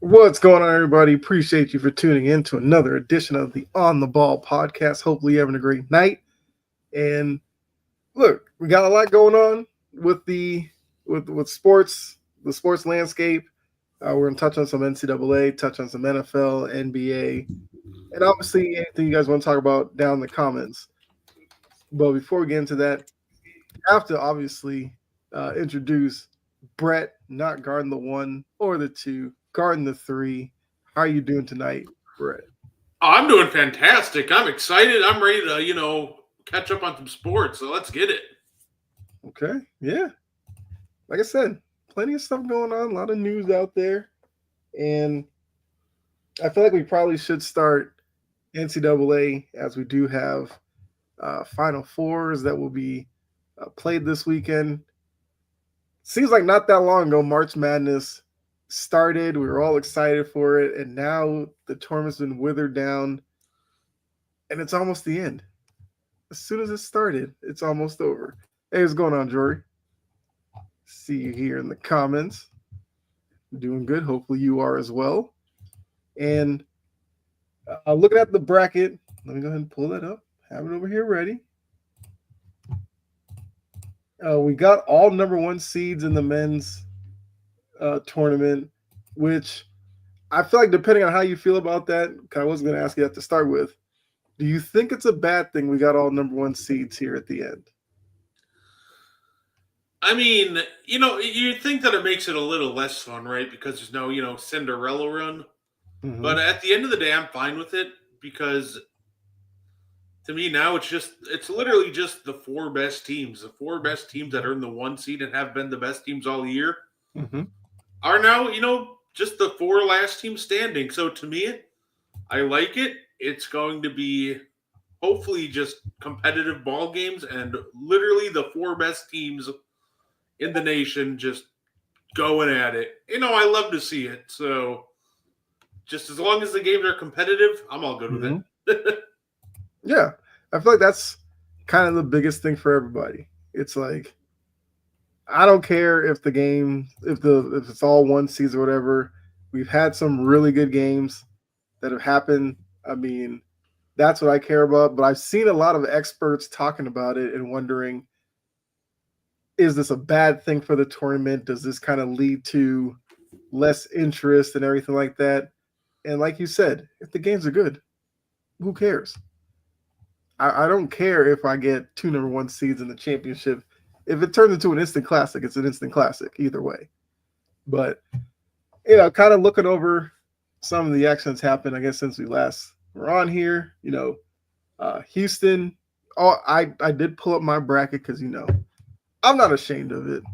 What's going on, everybody? Appreciate you for tuning in to another edition of the On the Ball podcast. Hopefully, you're having a great night. And look, we got a lot going on with with sports, the sports landscape. We're gonna touch on some NCAA, touch on some NFL, NBA, and obviously anything you guys want to talk about down in the comments. But before we get into that, I have to obviously introduce Brett, not guarding the one or the two, guarding the three. How are you doing tonight, Brett? I'm doing fantastic. I'm excited. I'm ready to, catch up on some sports. So let's get it. Okay, yeah. Like I said, plenty of stuff going on, a lot of news out there, and I feel like we probably should start NCAA as we do have Final Fours that will be played this weekend. Seems like not that long ago, March Madness started. We were all excited for it, and now the tournament's been withered down, and it's almost the end. As soon as it started, it's almost over. Hey, what's going on, Jory? See you here in the comments. Doing good. Hopefully, you are as well. And looking at the bracket, let me go ahead and pull that up. Have it over here ready. We got all number one seeds in the men's tournament, which I feel like depending on how you feel about that, I wasn't going to ask you that to start with. Do you think it's a bad thing we got all number one seeds here at the end? I mean, you think that it makes it a little less fun, right? Because there's no, Cinderella run. Mm-hmm. But at the end of the day, I'm fine with it because to me now it's literally just the four best teams. The four best teams that earn the one seed and have been the best teams all year are now, just the four last teams standing. So to me, I like it. It's going to be hopefully just competitive ball games and literally the four best teams in the nation just going at it. I love to see it. So just as long as the games are competitive, I'm all good with it. Yeah. I feel like that's kind of the biggest thing for everybody. It's like, I don't care if the game, if it's all one season or whatever. We've had some really good games that have happened. I mean, that's what I care about. But I've seen a lot of experts talking about it and wondering, is this a bad thing for the tournament? Does this kind of lead to less interest and everything like that? And like you said, if the games are good, who cares? I don't care if I get two number one seeds in the championship. If it turns into an instant classic, it's an instant classic either way. But, kind of looking over some of the actions happened, I guess, since we last were on here. Houston, I did pull up my bracket because, I'm not ashamed of it.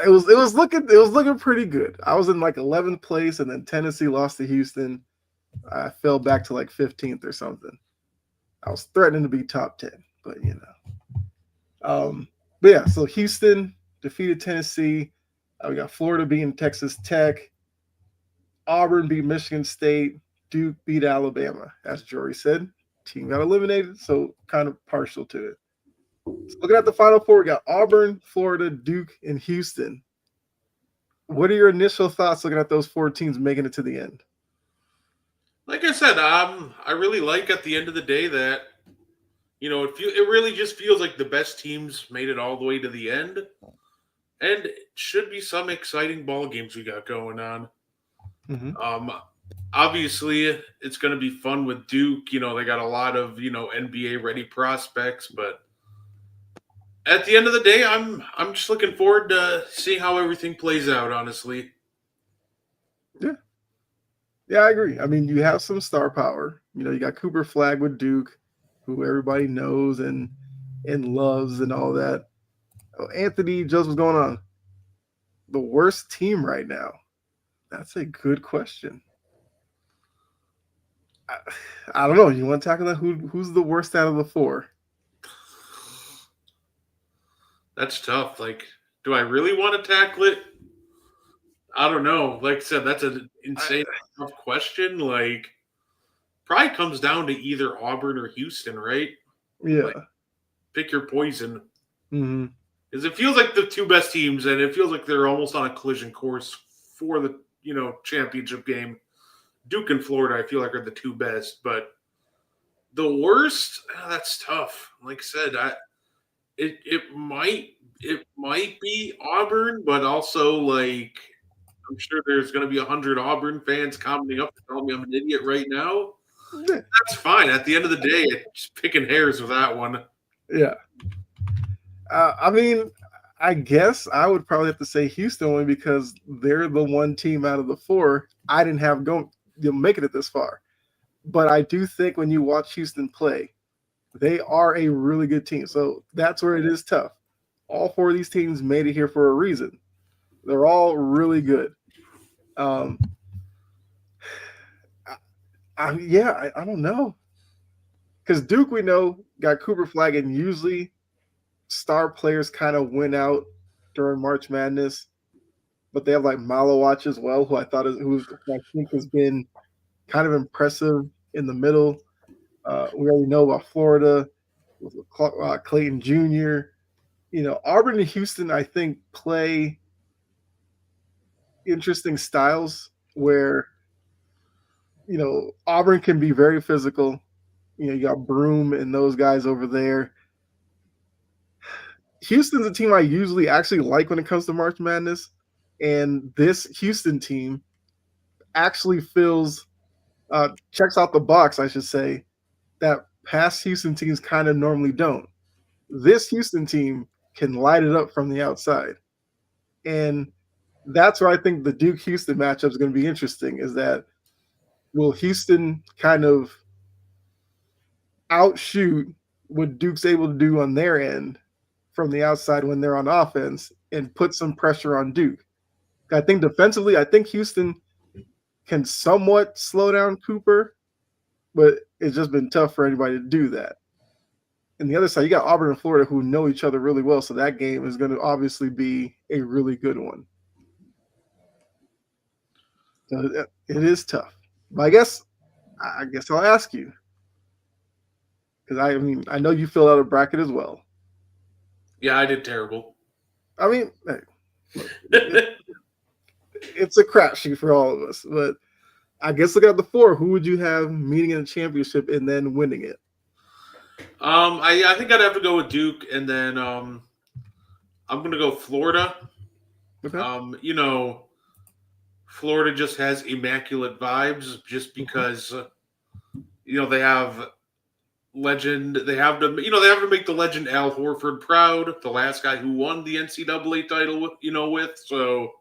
It was looking pretty good. I was in like 11th place, and then Tennessee lost to Houston. I fell back to like 15th or something. I was threatening to be top 10, but But yeah, so Houston defeated Tennessee. We got Florida beating Texas Tech. Auburn beat Michigan State. Duke beat Alabama. As Jory said, team got eliminated, so kind of partial to it. So looking at the Final Four, we got Auburn, Florida, Duke, and Houston. What are your initial thoughts looking at those four teams making it to the end? Like I said, I really like at the end of the day that it really just feels like the best teams made it all the way to the end, and it should be some exciting ball games we got going on. Obviously, it's going to be fun with Duke. They got a lot of NBA ready prospects, but at the end of the day, I'm just looking forward to see how everything plays out. Honestly. Yeah, I agree. I mean, you have some star power. You got Cooper Flag with Duke, who everybody knows and loves and all that. Oh, Anthony, just what's going on? The worst team right now? That's a good question. I don't know. You want to tackle that? Who's the worst out of the four? That's tough. Like, do I really want to tackle it? I don't know. Like I said, that's an insane tough question. Like, probably comes down to either Auburn or Houston, right? Yeah. Like, pick your poison. Mm-hmm. Because it feels like the two best teams, and it feels like they're almost on a collision course for the championship game. Duke and Florida, I feel like, are the two best, but the worst, that's tough. Like I said, it might be Auburn, but also like I'm sure there's going to be 100 Auburn fans commenting up to tell me I'm an idiot right now. Yeah. That's fine. At the end of the day, it's picking hairs with that one. Yeah. I mean, I guess I would probably have to say Houston only because they're the one team out of the four I didn't have making it this far. But I do think when you watch Houston play, they are a really good team. So that's where it is tough. All four of these teams made it here for a reason. They're all really good. I don't know. Because Duke, we know, got Cooper Flag, and usually star players kind of win out during March Madness. But they have like Malowach as well, who I think has been kind of impressive in the middle. We already know about Florida with Clayton Jr. Auburn and Houston, I think, play interesting styles where, Auburn can be very physical. You got Broom and those guys over there. Houston's a team I usually actually like when it comes to March Madness. And this Houston team actually checks out the box, I should say, that past Houston teams kind of normally don't. This Houston team can light it up from the outside. And that's where I think the Duke-Houston matchup is going to be interesting, is that will Houston kind of outshoot what Duke's able to do on their end from the outside when they're on offense and put some pressure on Duke? I think defensively, Houston can somewhat slow down Cooper, but it's just been tough for anybody to do that. And the other side, you got Auburn and Florida who know each other really well, so that game is going to obviously be a really good one. So it is tough. But I guess I'll ask you, because I know you filled out a bracket as well. Yeah, I did terrible. I mean, it's a crapshoot for all of us, but I guess look at the four. Who would you have meeting in a championship and then winning it? I think I'd have to go with Duke, and then I'm going to go Florida. Okay. Florida just has immaculate vibes, just because they have legend. They have to make the legend Al Horford proud, the last guy who won the NCAA title with. So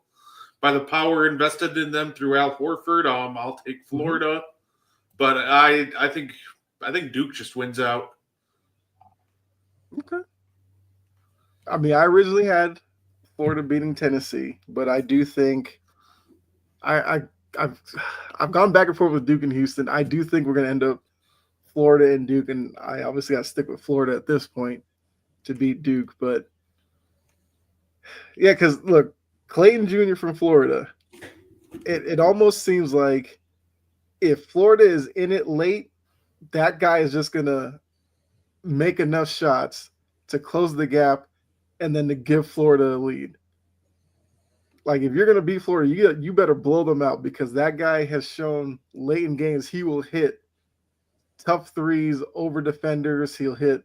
by the power invested in them through Al Horford, I'll take Florida. But I think Duke just wins out. Okay. I mean, I originally had Florida beating Tennessee, but I do think I've gone back and forth with Duke and Houston. I do think we're going to end up Florida and Duke, and I obviously got to stick with Florida at this point to beat Duke. But yeah, because look, Clayton Jr. from Florida, it almost seems like if Florida is in it late, that guy is just going to make enough shots to close the gap and then to give Florida a lead. Like, if you're going to beat Florida, you better blow them out, because that guy has shown late in games he will hit tough threes over defenders. He'll hit,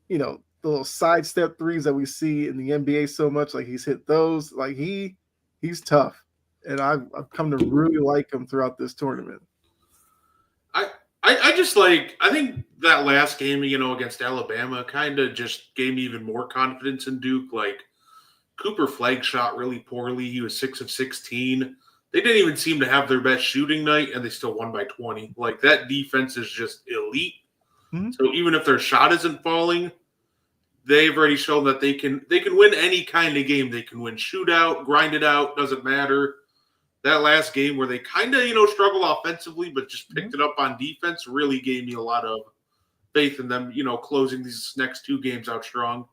the little sidestep threes that we see in the NBA so much. Like, he's hit those. Like, he's tough. And I've come to really like him throughout this tournament. I think that last game, against Alabama kind of just gave me even more confidence in Duke. Like, Cooper Flag shot really poorly. He was 6 of 16. They didn't even seem to have their best shooting night, and they still won by 20. Like, that defense is just elite. Mm-hmm. So even if their shot isn't falling, they've already shown that they can win any kind of game. They can win shootout, grind it out, doesn't matter. That last game where they kind of, struggle offensively, but just picked it up on defense, really gave me a lot of faith in them, closing these next two games out strong.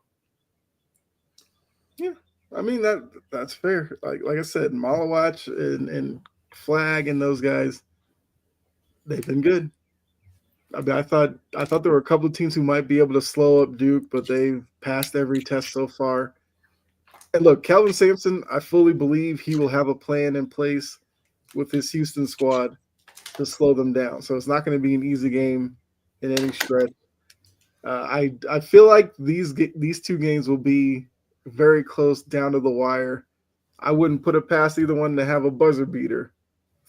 Yeah. I mean, that's fair. Like I said, Malowach and Flag and those guys, they've been good. I mean, I thought there were a couple of teams who might be able to slow up Duke, but they've passed every test so far. And look, Kelvin Sampson, I fully believe he will have a plan in place with his Houston squad to slow them down. So it's not going to be an easy game in any stretch. I feel like these two games will be very close down to the wire. I wouldn't put it past either one to have a buzzer beater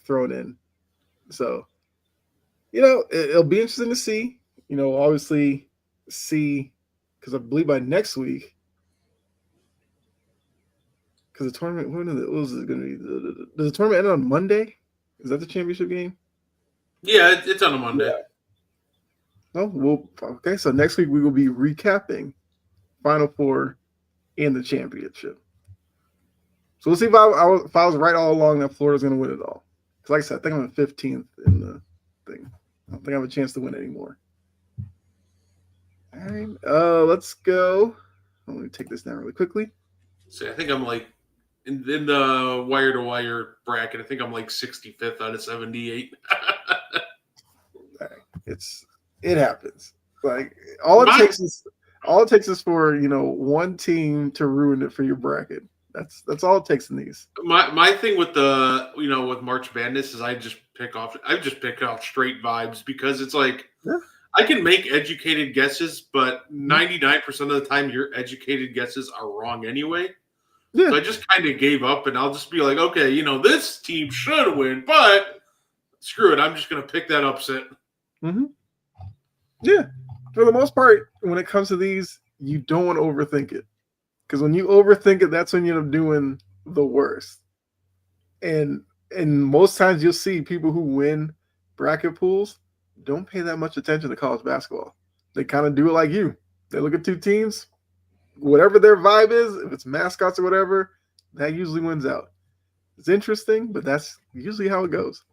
thrown in. So, it'll be interesting to see. Obviously see, because I believe by next week, because the tournament, what was it going to be? Does the tournament end on Monday? Is that the championship game? Yeah, it's on a Monday. Yeah. Oh, okay. So next week we will be recapping Final Four and the championship. So we'll see if I was right all along that Florida's going to win it all. Because like I said, I think I'm the 15th in the thing. I don't think I have a chance to win anymore. All right. Let's go. Let me take this down really quickly. So I think I'm like in the wire to wire bracket. I think I'm like 65th out of 78. It happens. Like all it takes is for one team to ruin it for your bracket. That's all it takes in these. My thing with with March Madness is I just pick off straight vibes, because it's like I can make educated guesses, but 99% of the time your educated guesses are wrong anyway. Yeah. So I just kind of gave up, and I'll just be like, okay, this team should win, but screw it, I'm just going to pick that upset. Mm-hmm. Yeah, for the most part, when it comes to these, you don't want to overthink it. Because when you overthink it, that's when you end up doing the worst. And most times you'll see people who win bracket pools don't pay that much attention to college basketball. They kind of do it like you. They look at two teams, whatever their vibe is, if it's mascots or whatever, that usually wins out. It's interesting, but that's usually how it goes.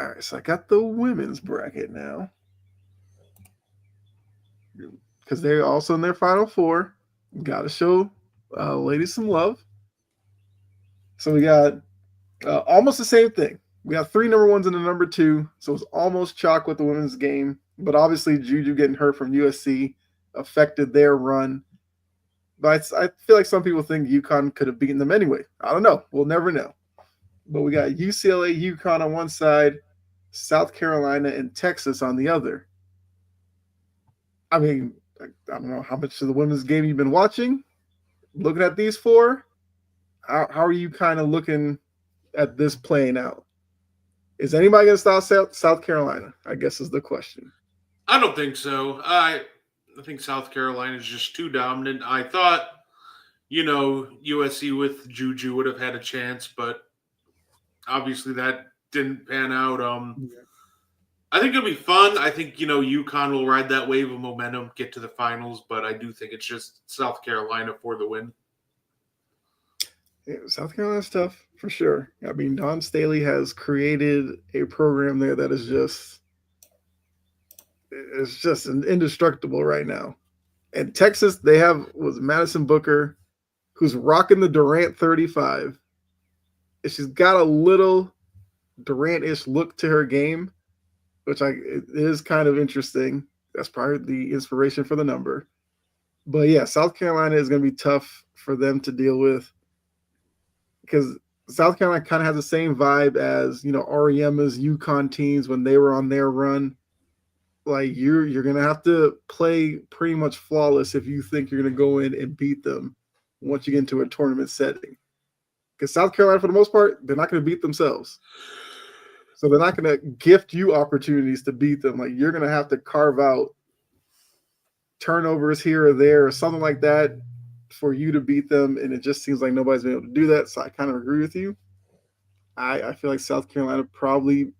All right, so I got the women's bracket now. Because they're also in their Final Four. Got to show ladies some love. So we got almost the same thing. We got 3 number ones and a number 2. So it's almost chalk with the women's game. But obviously Juju getting hurt from USC affected their run. But I feel like some people think UConn could have beaten them anyway. I don't know. We'll never know. But we got UCLA, UConn on one side, South Carolina, and Texas on the other. I mean, I don't know how much of the women's game you've been watching. Looking at these 4, how are you kind of looking at this playing out? Is anybody going to stop South Carolina? I guess is the question. I don't think so. I think South Carolina is just too dominant. I thought, USC with Juju would have had a chance, but obviously that didn't pan out. I think it'll be fun. I think, UConn will ride that wave of momentum, get to the finals, but I do think it's just South Carolina for the win. Yeah, South Carolina's tough, for sure. I mean, Dawn Staley has created a program there that is just indestructible right now. And Texas, they was Madison Booker, who's rocking the Durant 35. And she's got a little Durant-ish look to her game, which it is kind of interesting. That's probably the inspiration for the number. But yeah, South Carolina is going to be tough for them to deal with, because South Carolina kind of has the same vibe as, Ariema's UConn teams when they were on their run. Like you're going to have to play pretty much flawless if you think you're going to go in and beat them once you get into a tournament setting. Because South Carolina, for the most part, they're not going to beat themselves. So they're not going to gift you opportunities to beat them. Like you're going to have to carve out turnovers here or there or something like that for you to beat them. And it just seems like nobody's been able to do that. So I kind of agree with you. I feel like South Carolina probably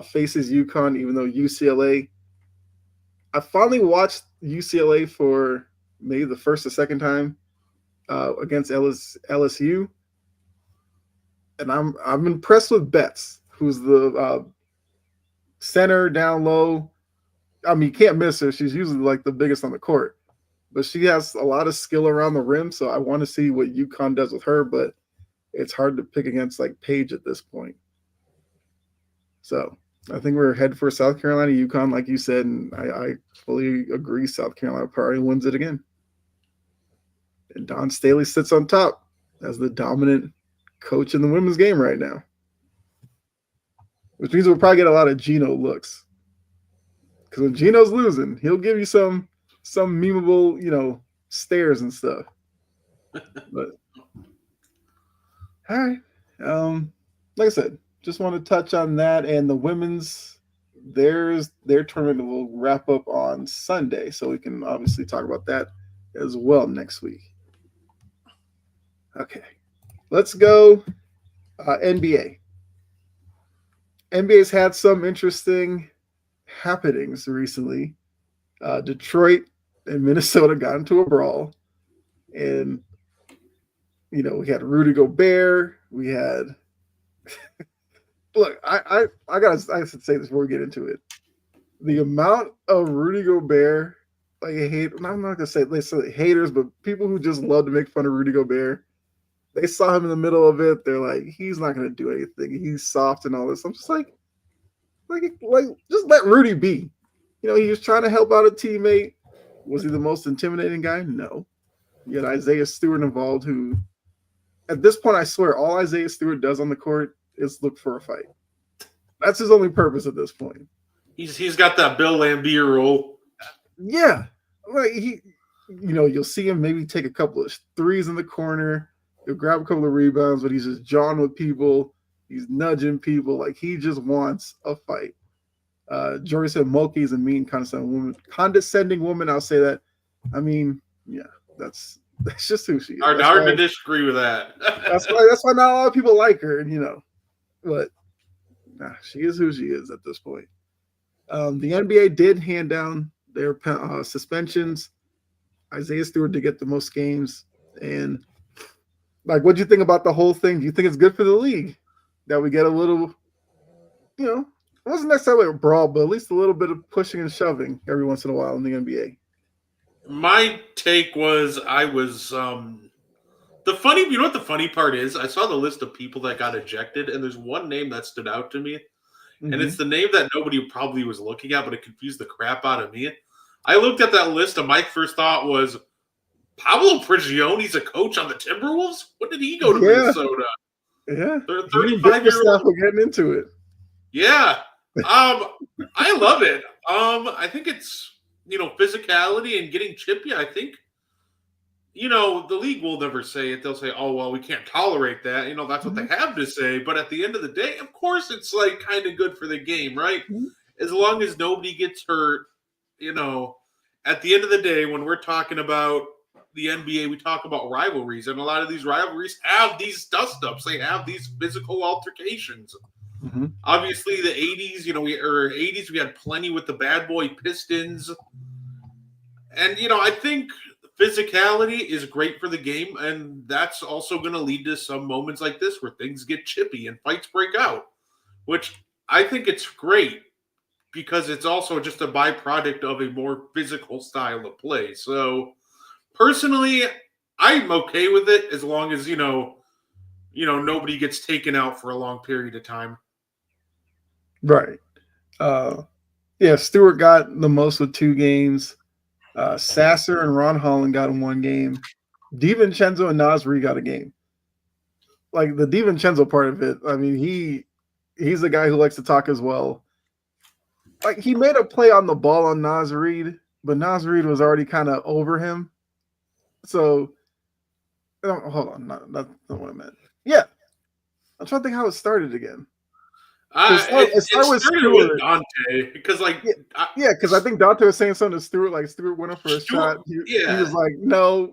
faces UConn, even though UCLA. I finally watched UCLA for maybe the first or second time against LSU. And I'm impressed with Betts, who's the center down low. I mean, you can't miss her. She's usually like the biggest on the court. But she has a lot of skill around the rim, so I want to see what UConn does with her, but it's hard to pick against like Paige at this point. So I think we're headed for South Carolina, UConn, like you said, and I fully agree South Carolina probably wins it again. And Dawn Staley sits on top as the dominant coaching the women's game right now, which means we'll probably get a lot of Gino looks. Because when Gino's losing, he'll give you some memeable, stares and stuff. But all right, like I said, just want to touch on that and the women's. Their tournament will wrap up on Sunday, so we can obviously talk about that as well next week. Okay, let's go NBA. NBA's had some interesting happenings recently. Detroit and Minnesota got into a brawl, and we had Rudy Gobert. We had look. I gotta say this before we get into it. The amount of Rudy Gobert, I'm not gonna say they say haters, but people who just love to make fun of Rudy Gobert. They saw him in the middle of it. They're like, he's not gonna do anything. He's soft and all this. I'm just like just let Rudy be. He was trying to help out a teammate. Was he the most intimidating guy? No. You had Isaiah Stewart involved, who, at this point, I swear, all Isaiah Stewart does on the court is look for a fight. That's his only purpose at this point. He's got that Bill Laimbeer role. Yeah, you'll see him maybe take a couple of threes in the corner. He'll grab a couple of rebounds, but he's just jawing with people. He's nudging people. Like, he just wants a fight. Jory said Mulkey is a mean, condescending woman. I'll say that. I mean, yeah, that's just who she is. Hard to disagree with that. that's why not a lot of people like her, but she is who she is at this point. The NBA did hand down their suspensions. Isaiah Stewart did get the most games. And, what do you think about the whole thing? Do you think it's good for the league that we get a little, it wasn't necessarily a brawl, but at least a little bit of pushing and shoving every once in a while in the NBA? My take was the funny part is? I saw the list of people that got ejected, and there's one name that stood out to me. Mm-hmm. And it's the name that nobody probably was looking at, but it confused the crap out of me. I looked at that list, and my first thought was, Pablo Prigione's a coach on the Timberwolves? When did he go to Minnesota? Yeah. 35-year-old. We're getting into it. Yeah. I love it. I think it's, physicality and getting chippy. I think, the league will never say it. They'll say, oh, well, we can't tolerate that. That's what they have to say. But at the end of the day, of course, it's kind of good for the game, right? Mm-hmm. As long as nobody gets hurt, at the end of the day, when we're talking about the NBA, we talk about rivalries. And a lot of these rivalries have these dust-ups. They have these physical altercations. Mm-hmm. Obviously, the 80s, we had plenty with the bad boy Pistons. And, I think physicality is great for the game, and that's also going to lead to some moments like this where things get chippy and fights break out, which I think it's great because it's also just a byproduct of a more physical style of play. So, personally, I'm okay with it as long as, nobody gets taken out for a long period of time. Right. Stewart got the most with 2 games. Sasser and Ron Holland got in 1 game. DiVincenzo and Naz Reid got a game. Like, the DiVincenzo part of it, I mean, he's the guy who likes to talk as well. Like, he made a play on the ball on Naz Reid, but Naz Reid was already kind of over him. So, hold on. That's not what I meant. Yeah. I'm trying to think how it started again. It started with Dante because, because I think Dante was saying something to Stewart. Like, Stewart went up for a shot. He was like, no,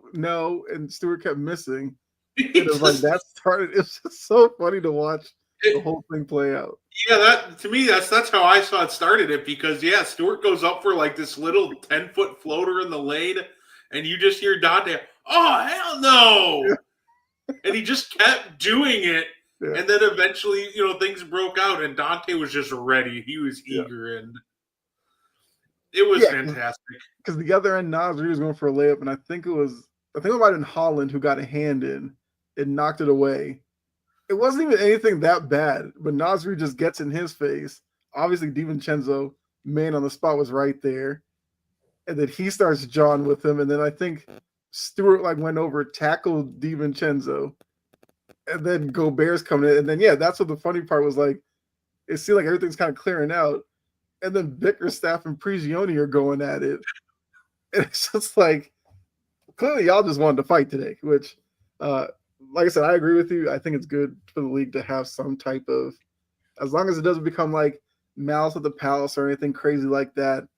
and Stewart kept missing. It was like that started. It's just so funny to watch the whole thing play out. Yeah, to me, that's how I saw it started. It because Stewart goes up for this little 10-foot floater in the lane, and you just hear Dante, oh hell no, and he just kept doing it. Yeah. And then eventually, things broke out, and Dante was just ready. He was eager, and it was fantastic. Because the other end, Naz Reid was going for a layup, and I think it might have been Holland who got a hand in and knocked it away. It wasn't even anything that bad, but Naz Reid just gets in his face. Obviously, DiVincenzo, man on the spot, was right there, and then he starts jawing with him, and then I think Stewart went over, tackled DiVincenzo. and then Gobert's coming in, and then that's what the funny part was like. It seemed like everything's kind of clearing out, and then Bickerstaff and Prigioni are going at it, and it's just like clearly y'all just wanted to fight today. Which, like I said, I agree with you. I think it's good for the league to have some type of, as long as it doesn't become like Malice at the Palace or anything crazy like that.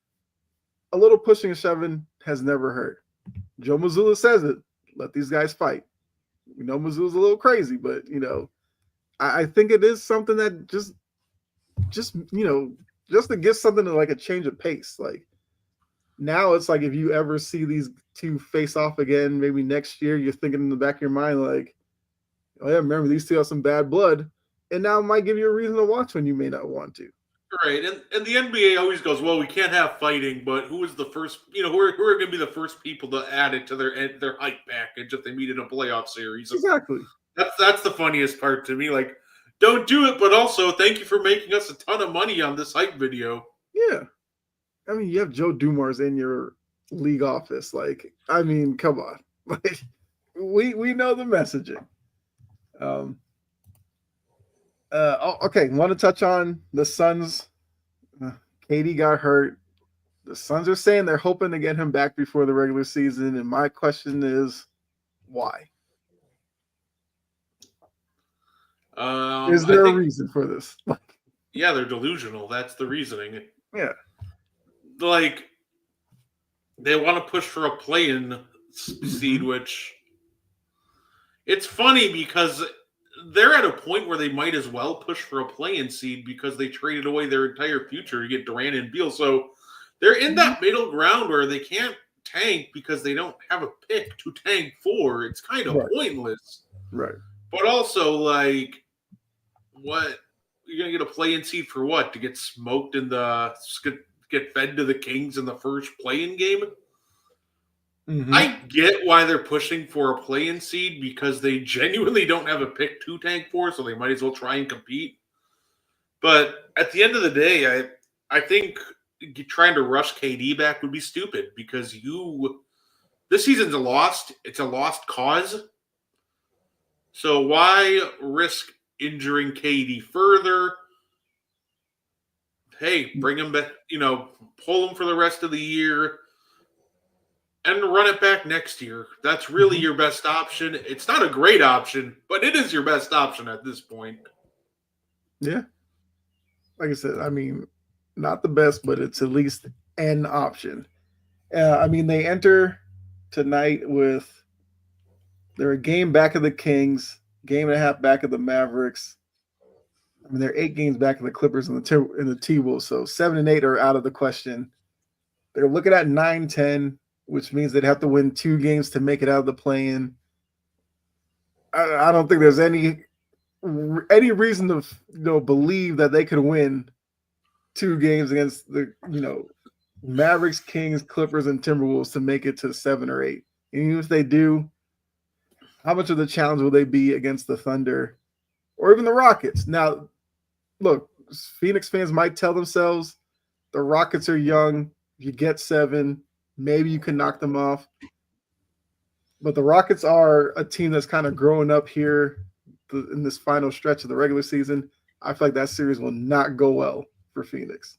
A little pushing and shoving has never hurt. Joe Mazzulla says it. Let these guys fight. We know Mazzulla's a little crazy, but I think it is something that just to give something to like a change of pace. Like now it's like if you ever see these two face off again, maybe next year, you're thinking in the back of your mind, like, oh yeah, remember these two have some bad blood. And now it might give you a reason to watch when you may not want to. Right, and the NBA always goes, well, we can't have fighting, but who is the first? Who are going to be the first people to add it to their hype package if they meet in a playoff series? Exactly. That's the funniest part to me. Like, don't do it, but also thank you for making us a ton of money on this hype video. Yeah, I mean, you have Joe Dumars in your league office. Like, I mean, come on. Like, we know the messaging. Okay. Want to touch on the Suns? KD got hurt. The Suns are saying they're hoping to get him back before the regular season, and my question is, why? Is there a reason for this? Yeah, they're delusional. That's the reasoning. Yeah. Like, they want to push for a play-in seed, which it's funny because they're at a point where they might as well push for a play-in seed because they traded away their entire future to get Durant and Beal. So they're in that middle ground where they can't tank because they don't have a pick to tank for. It's kind of pointless. Right. But also, like, what? You're going to get a play-in seed for what? To get smoked in get fed to the Kings in the first play-in game? I get why they're pushing for a play-in seed because they genuinely don't have a pick to tank for, so they might as well try and compete. But at the end of the day, I think trying to rush KD back would be stupid because this season's it's a lost cause. So why risk injuring KD further? Hey, bring him back, pull him for the rest of the year and run it back next year. That's really your best option. It's not a great option, but it is your best option at this point. Yeah. Like I said, I mean, not the best, but it's at least an option. I mean, they enter tonight they're a game back of the Kings, game and a half back of the Mavericks. I mean, they're 8 games back of the Clippers and the T-Wolves, so 7 and 8 are out of the question. They're looking at 9-10, which means they'd have to win 2 games to make it out of the play-in. I don't think there's any reason to believe that they could win 2 games against the Mavericks, Kings, Clippers, and Timberwolves to make it to 7 or 8. And even if they do, how much of the challenge will they be against the Thunder or even the Rockets? Now, look, Phoenix fans might tell themselves the Rockets are young. If you get 7, maybe you can knock them off. But the Rockets are a team that's kind of growing up here in this final stretch of the regular season. I feel like that series will not go well for Phoenix.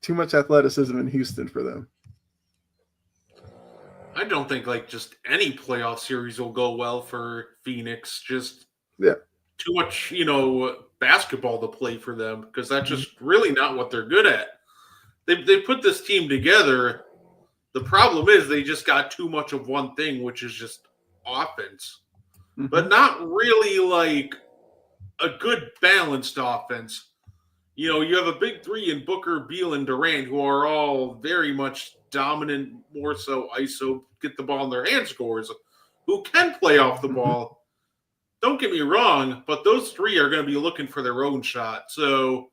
Too much athleticism in Houston for them. I don't think just any playoff series will go well for Phoenix. Just too much, basketball to play for them because that's just really not what they're good at. They put this team together. The problem is they just got too much of one thing, which is just offense, but not really a good balanced offense. You have a big 3 in Booker, Beal, and Durant, who are all very much dominant, more so ISO, get the ball in their hand scores, who can play off the ball. Don't get me wrong, but those 3 are going to be looking for their own shot. So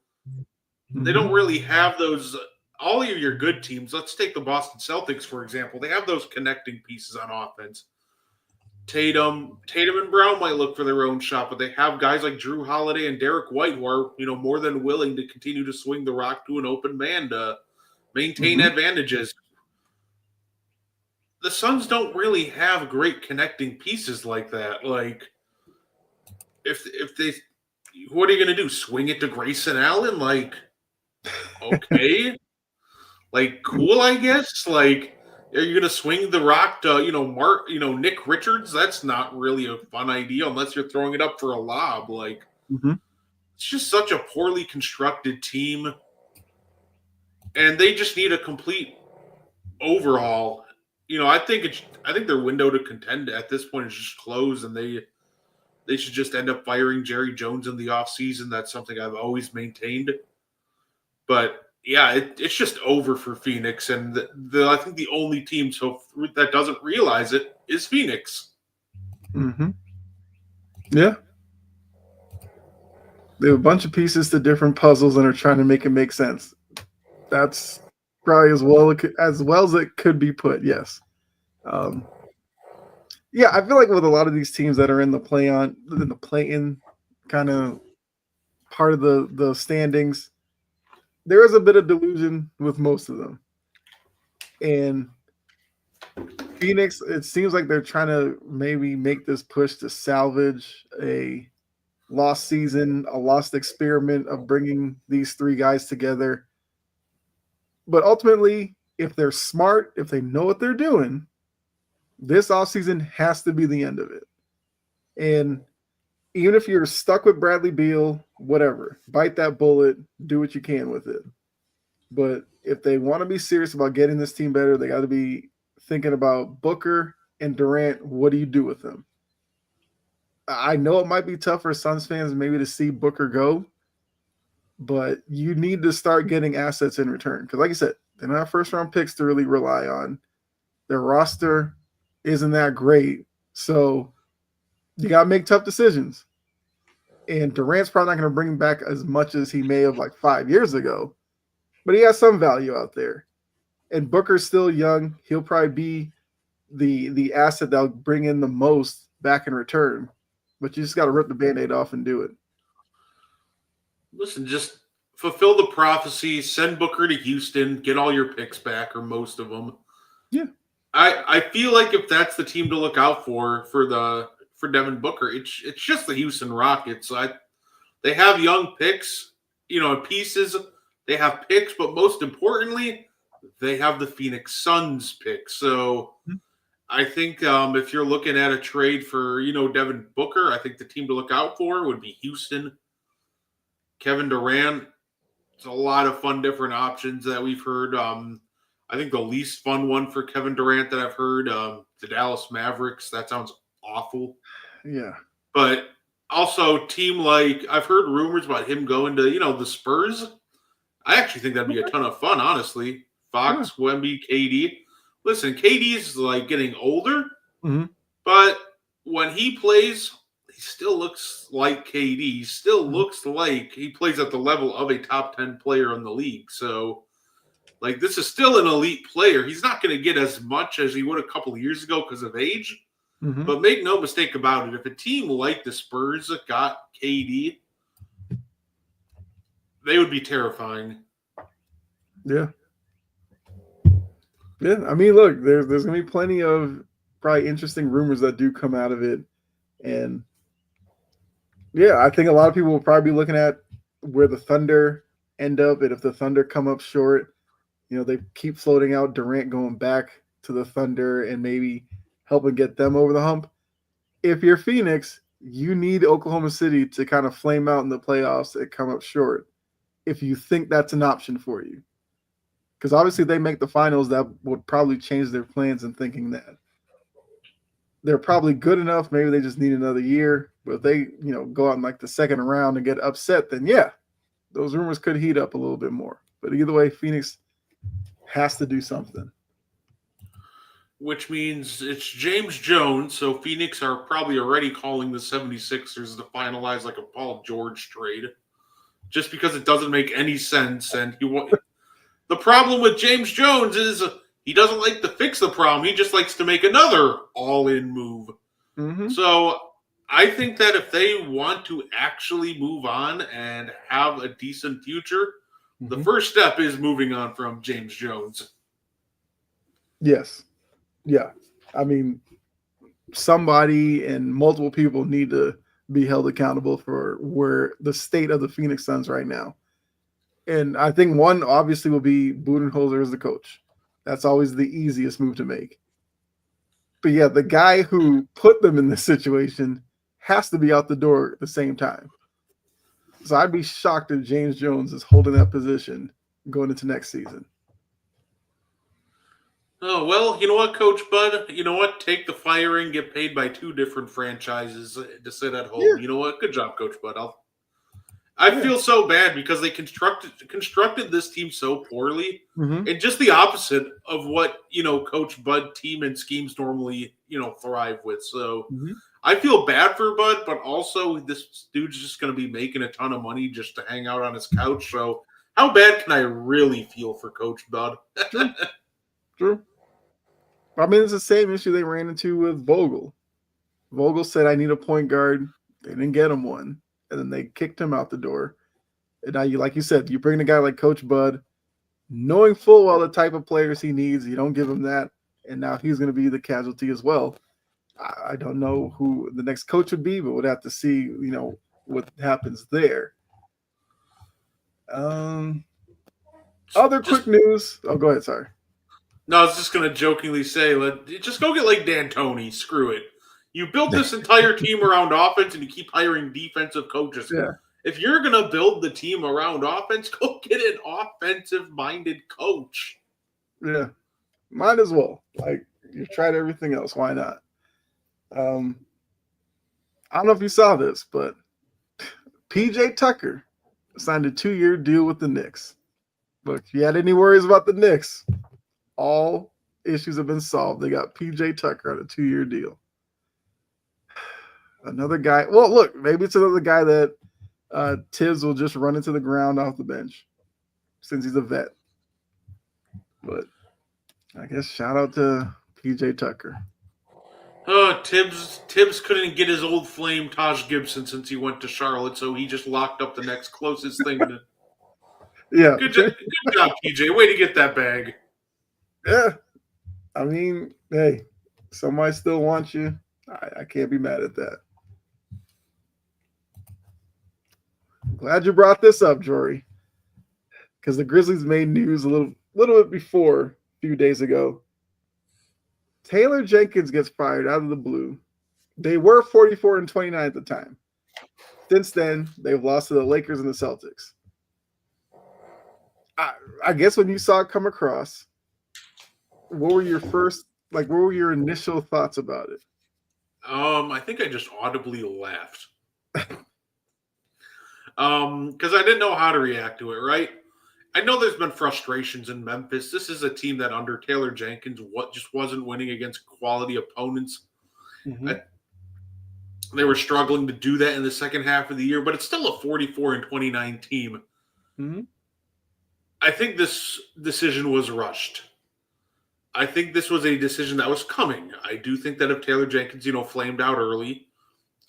they don't really have those. All of your good teams, let's take the Boston Celtics, for example. They have those connecting pieces on offense. Tatum and Brown might look for their own shot, but they have guys like Drew Holiday and Derek White who are, more than willing to continue to swing the rock to an open man to maintain advantages. The Suns don't really have great connecting pieces like that. if they, what are you going to do? Swing it to Grayson Allen? Like, okay, like cool, I guess. Like, are you going to swing the rock to Nick Richards? That's not really a fun idea unless you're throwing it up for a lob. Like, it's just such a poorly constructed team, and they just need a complete overhaul. I think their window to contend at this point is just closed, and they should just end up firing Jerry Jones in the offseason. That's something I've always maintained. But yeah, it's just over for Phoenix, and I think the only team that doesn't realize it is Phoenix. Yeah. They have a bunch of pieces to different puzzles and are trying to make it make sense. That's probably as well as it could be put. Yes. Yeah, I feel like with a lot of these teams that are in the play-in kind of part of the standings, there is a bit of delusion with most of them. And Phoenix, it seems like they're trying to maybe make this push to salvage a lost season, a lost experiment of bringing these three guys together. But ultimately, if they're smart, if they know what they're doing, this offseason has to be the end of it. And even if you're stuck with Bradley Beal, whatever, bite that bullet, do what you can with it. But if they want to be serious about getting this team better, they got to be thinking about Booker and Durant. What do you do with them? I know it might be tough for Suns fans maybe to see Booker go, but you need to start getting assets in return. Because like I said, they don't have first-round picks to really rely on. Their roster isn't that great. So you got to make tough decisions. And Durant's probably not going to bring back as much as he may have like 5 years ago, but he has some value out there. And Booker's still young. He'll probably be the asset that'll bring in the most back in return. But you just got to rip the Band-Aid off and do it. Listen, just fulfill the prophecy, send Booker to Houston, get all your picks back or most of them. Yeah. I feel like if that's the team to look out for Devin Booker, it's just the Houston Rockets. They have young picks, pieces. They have picks, but most importantly, they have the Phoenix Suns picks. So I think if you're looking at a trade for, Devin Booker, I think the team to look out for would be Houston. Kevin Durant, it's a lot of fun different options that we've heard. I think the least fun one for Kevin Durant that I've heard, the Dallas Mavericks. That sounds awful. Yeah. But also team like, I've heard rumors about him going to, the Spurs. I actually think that'd be a ton of fun, honestly. Fox, Wemby, KD. Listen, KD's like getting older, but when he plays, he still looks like KD. He still looks like he plays at the level of a top 10 player in the league. So, like, this is still an elite player. He's not going to get as much as he would a couple of years ago because of age. But make no mistake about it, if a team like the Spurs got KD, they would be terrifying. Yeah. Yeah, I mean, look, there's going to be plenty of probably interesting rumors that do come out of it. And, yeah, I think a lot of people will probably be looking at where the Thunder end up. And if the Thunder come up short, they keep floating out Durant going back to the Thunder and maybe helping get them over the hump. If you're Phoenix, you need Oklahoma City to kind of flame out in the playoffs and come up short if you think that's an option for you. Because obviously they make the finals, that would probably change their plans in thinking that they're probably good enough. Maybe they just need another year. But if they, go out in like the second round and get upset, then yeah, those rumors could heat up a little bit more. But either way, Phoenix has to do something. Which means it's James Jones. So Phoenix are probably already calling the 76ers to finalize like a Paul George trade just because it doesn't make any sense. And the problem with James Jones is he doesn't like to fix the problem. He just likes to make another all-in move. So I think that if they want to actually move on and have a decent future, the first step is moving on from James Jones. Yes. Yeah. I mean, somebody and multiple people need to be held accountable for where the state of the Phoenix Suns right now. And I think one obviously will be Budenholzer as the coach. That's always the easiest move to make. But yeah, the guy who put them in this situation has to be out the door at the same time. So I'd be shocked if James Jones is holding that position going into next season. Oh, well, you know what, Coach Bud? You know what? Take the firing, get paid by 2 different franchises to sit at home. Yeah. You know what? Good job, Coach Bud. I feel so bad because they constructed this team so poorly, and just the opposite of what, Coach Bud team and schemes normally, thrive with. So I feel bad for Bud, but also this dude's just going to be making a ton of money just to hang out on his couch. So how bad can I really feel for Coach Bud? True. I mean, it's the same issue they ran into with Vogel. Vogel said, I need a point guard. They didn't get him one. And then they kicked him out the door. And now, like you said, you bring a guy like Coach Bud, knowing full well the type of players he needs, you don't give him that. And now he's going to be the casualty as well. I don't know who the next coach would be, but we'd have to see, what happens there. Other quick news. Oh, go ahead. Sorry. No, I was just going to jokingly say, just go get like D'Antoni. Screw it. You built this entire team around offense, and you keep hiring defensive coaches. Yeah. If you're going to build the team around offense, go get an offensive-minded coach. Yeah, might as well. Like, you've tried everything else. Why not? I don't know if you saw this, but PJ Tucker signed a 2-year deal with the Knicks. Look, if you had any worries about the Knicks, all issues have been solved. They got PJ Tucker on a 2-year deal. Another guy. Well, look, maybe it's another guy that Tibbs will just run into the ground off the bench since he's a vet. But I guess shout out to PJ Tucker. Oh, Tibbs couldn't get his old flame Taj Gibson since he went to Charlotte, so he just locked up the next closest thing. Yeah. Good job, PJ. Way to get that bag. Yeah. I mean, hey, somebody still wants you. I can't be mad at that. Glad you brought this up, Jory, because the Grizzlies made news a little bit before a few days ago. Taylor Jenkins gets fired out of the blue. They were 44-29 at the time. Since then, they've lost to the Lakers and the Celtics. I guess when you saw it come across, what were your initial thoughts about it? I think I just audibly laughed. Because I didn't know how to react to it, right? I know there's been frustrations in Memphis. This is a team that under Taylor Jenkins just wasn't winning against quality opponents. They were struggling to do that in the second half of the year, but it's still a 44-29 team. I think this decision was rushed. I think this was a decision that was coming. I do think that if Taylor Jenkins, flamed out early,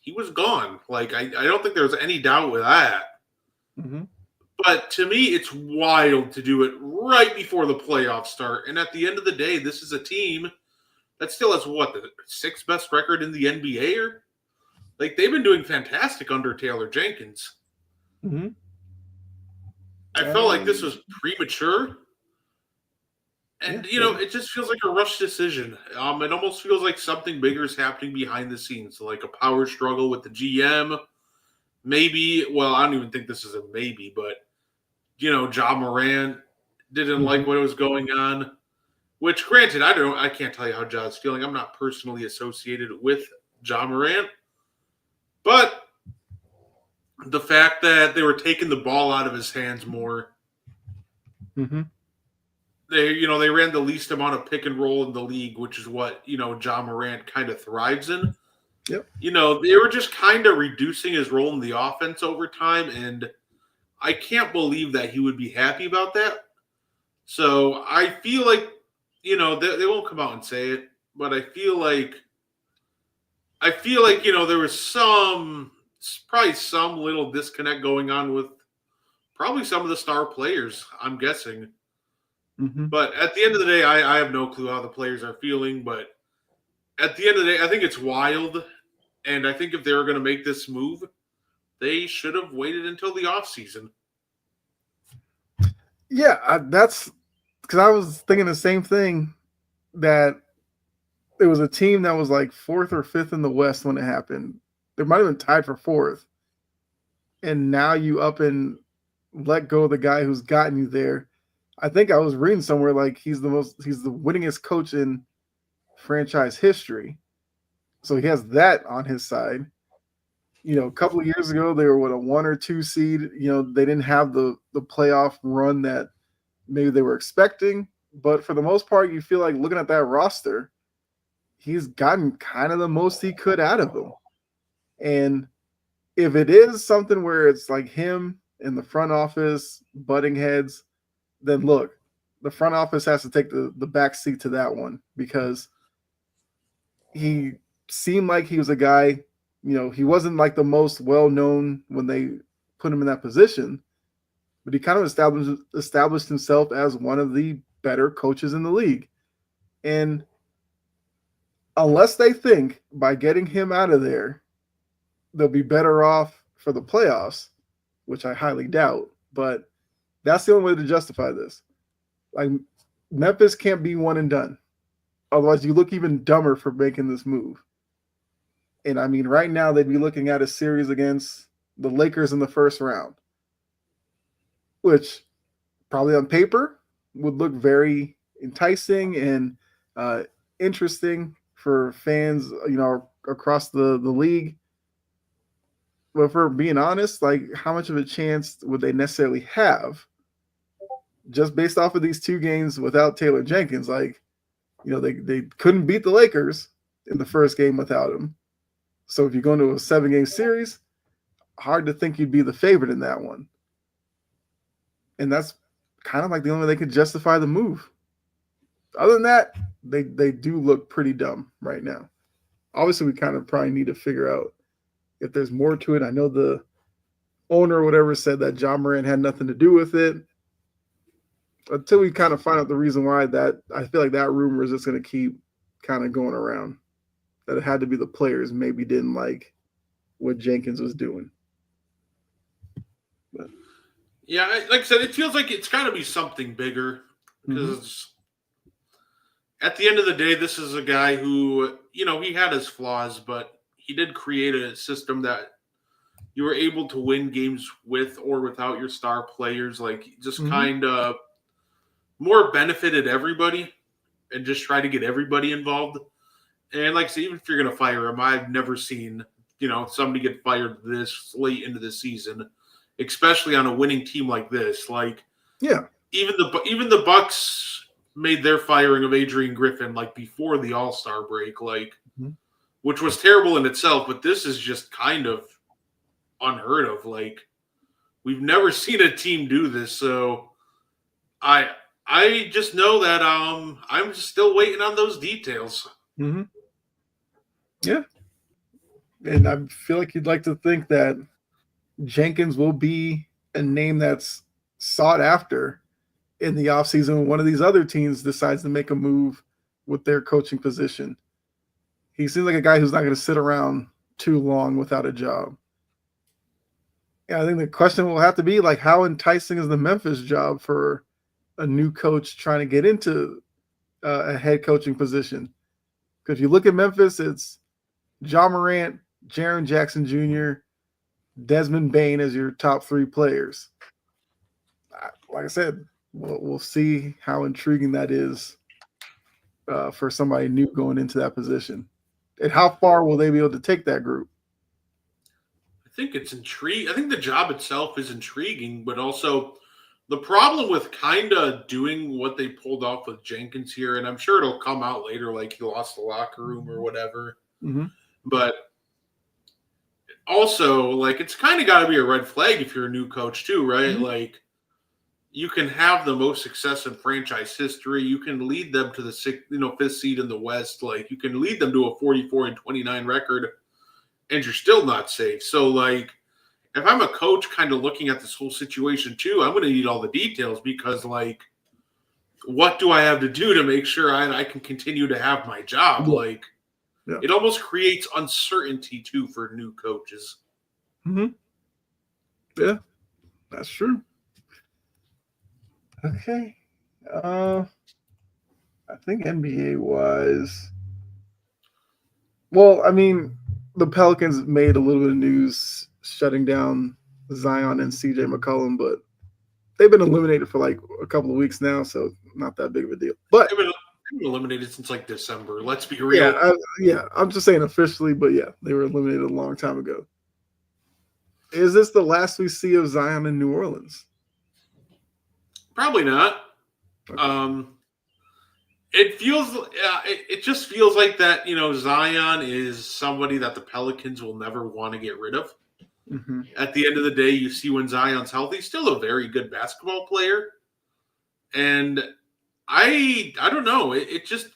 he was gone. Like, I don't think there was any doubt with that. But to me, it's wild to do it right before the playoffs start. And at the end of the day, this is a team that still has, the 6th best record in the NBA? Or, like, they've been doing fantastic under Taylor Jenkins. I felt like this was premature. And, it just feels like a rushed decision. It almost feels like something bigger is happening behind the scenes, like a power struggle with the GM. Maybe, well, I don't even think this is a maybe, but, Ja Morant didn't like what was going on. Which, granted, I can't tell you how Ja's feeling. I'm not personally associated with Ja Morant. But the fact that they were taking the ball out of his hands more. They ran the least amount of pick and roll in the league, which is what, Ja Morant kind of thrives in. Yep. They were just kind of reducing his role in the offense over time, and I can't believe that he would be happy about that. So I feel like, they won't come out and say it, but I feel like, there was probably some little disconnect going on with probably some of the star players, I'm guessing. But at the end of the day, I have no clue how the players are feeling. But at the end of the day, I think it's wild And I think if they were going to make this move, they should have waited until the offseason. Yeah, that's because I was thinking the same thing, that it was a team that was like fourth or fifth in the West when it happened. They might have been tied for fourth. And now you up and let go of the guy who's gotten you there. I think I was reading somewhere like he's the winningest coach in franchise history. So he has that on his side. A couple of years ago, they were a 1 or 2 seed. They didn't have the playoff run that maybe they were expecting. But for the most part, you feel like looking at that roster, he's gotten kind of the most he could out of them. And if it is something where it's like him in the front office butting heads, then look, the front office has to take the back seat to that one, because he seemed like he was a guy, he wasn't like the most well-known when they put him in that position, but he kind of established himself as one of the better coaches in the league. And unless they think by getting him out of there, they'll be better off for the playoffs, which I highly doubt, but that's the only way to justify this. Like, Memphis can't be one and done. Otherwise, you look even dumber for making this move. And I mean, right now, they'd be looking at a series against the Lakers in the first round, which probably on paper would look very enticing and interesting for fans, across the league. But if we're being honest, like, how much of a chance would they necessarily have just based off of these 2 games without Taylor Jenkins? Like, they couldn't beat the Lakers in the first game without him. So if you go into a 7-game series, hard to think you'd be the favorite in that one. And that's kind of like the only way they could justify the move. Other than that, they do look pretty dumb right now. Obviously, we kind of probably need to figure out if there's more to it. I know the owner or whatever said that Ja Morant had nothing to do with it. Until we kind of find out the reason why, that I feel like that rumor is just going to keep kind of going around, that it had to be the players maybe didn't like what Jenkins was doing. But yeah, like I said, it feels like it's got to be something bigger, because at the end of the day, this is a guy who, he had his flaws, but he did create a system that you were able to win games with or without your star players. Like, just kind of more benefited everybody and just try to get everybody involved. And like I said, even if you're going to fire him, I've never seen, somebody get fired this late into the season, especially on a winning team like this. Like, yeah, even the Bucks made their firing of Adrian Griffin like before the All-Star break, like, which was terrible in itself. But this is just kind of unheard of. Like, we've never seen a team do this. So I just know that I'm just still waiting on those details. Yeah. And I feel like you'd like to think that Jenkins will be a name that's sought after in the offseason when one of these other teams decides to make a move with their coaching position. He seems like a guy who's not going to sit around too long without a job. Yeah, I think the question will have to be, like, how enticing is the Memphis job for a new coach trying to get into a head coaching position? Because if you look at Memphis, it's Ja Morant, Jaren Jackson Jr., Desmond Bane as your top 3 players. Like I said, we'll see how intriguing that is for somebody new going into that position. And how far will they be able to take that group? I think it's intriguing. I think the job itself is intriguing, but also the problem with kind of doing what they pulled off with Jenkins here, and I'm sure it'll come out later, like he lost the locker room or whatever. But also, like, it's kind of got to be a red flag if you're a new coach too, right? Like, you can have the most success in franchise history. You can lead them to the 5th seed in the West. Like, you can lead them to a 44-29 record, and you're still not safe. So, like, if I'm a coach kind of looking at this whole situation too, I'm going to need all the details, because, like, what do I have to do to make sure I can continue to have my job? Like, Yeah. It almost creates uncertainty too for new coaches. Mm-hmm. Yeah, that's true. Okay. I think NBA wise. Well, I mean, the Pelicans made a little bit of news shutting down Zion and CJ McCollum, but they've been eliminated for like a couple of weeks now, so not that big of a deal. But They've been eliminated since like December. Let's be real. I'm just saying officially, but yeah, they were eliminated a long time ago. Is this the last we see of Zion in New Orleans? Probably not. Okay. It feels, it just feels like that. Zion is somebody that the Pelicans will never want to get rid of. Mm-hmm. At the end of the day, you see when Zion's healthy, he's still a very good basketball player, and I don't know. It just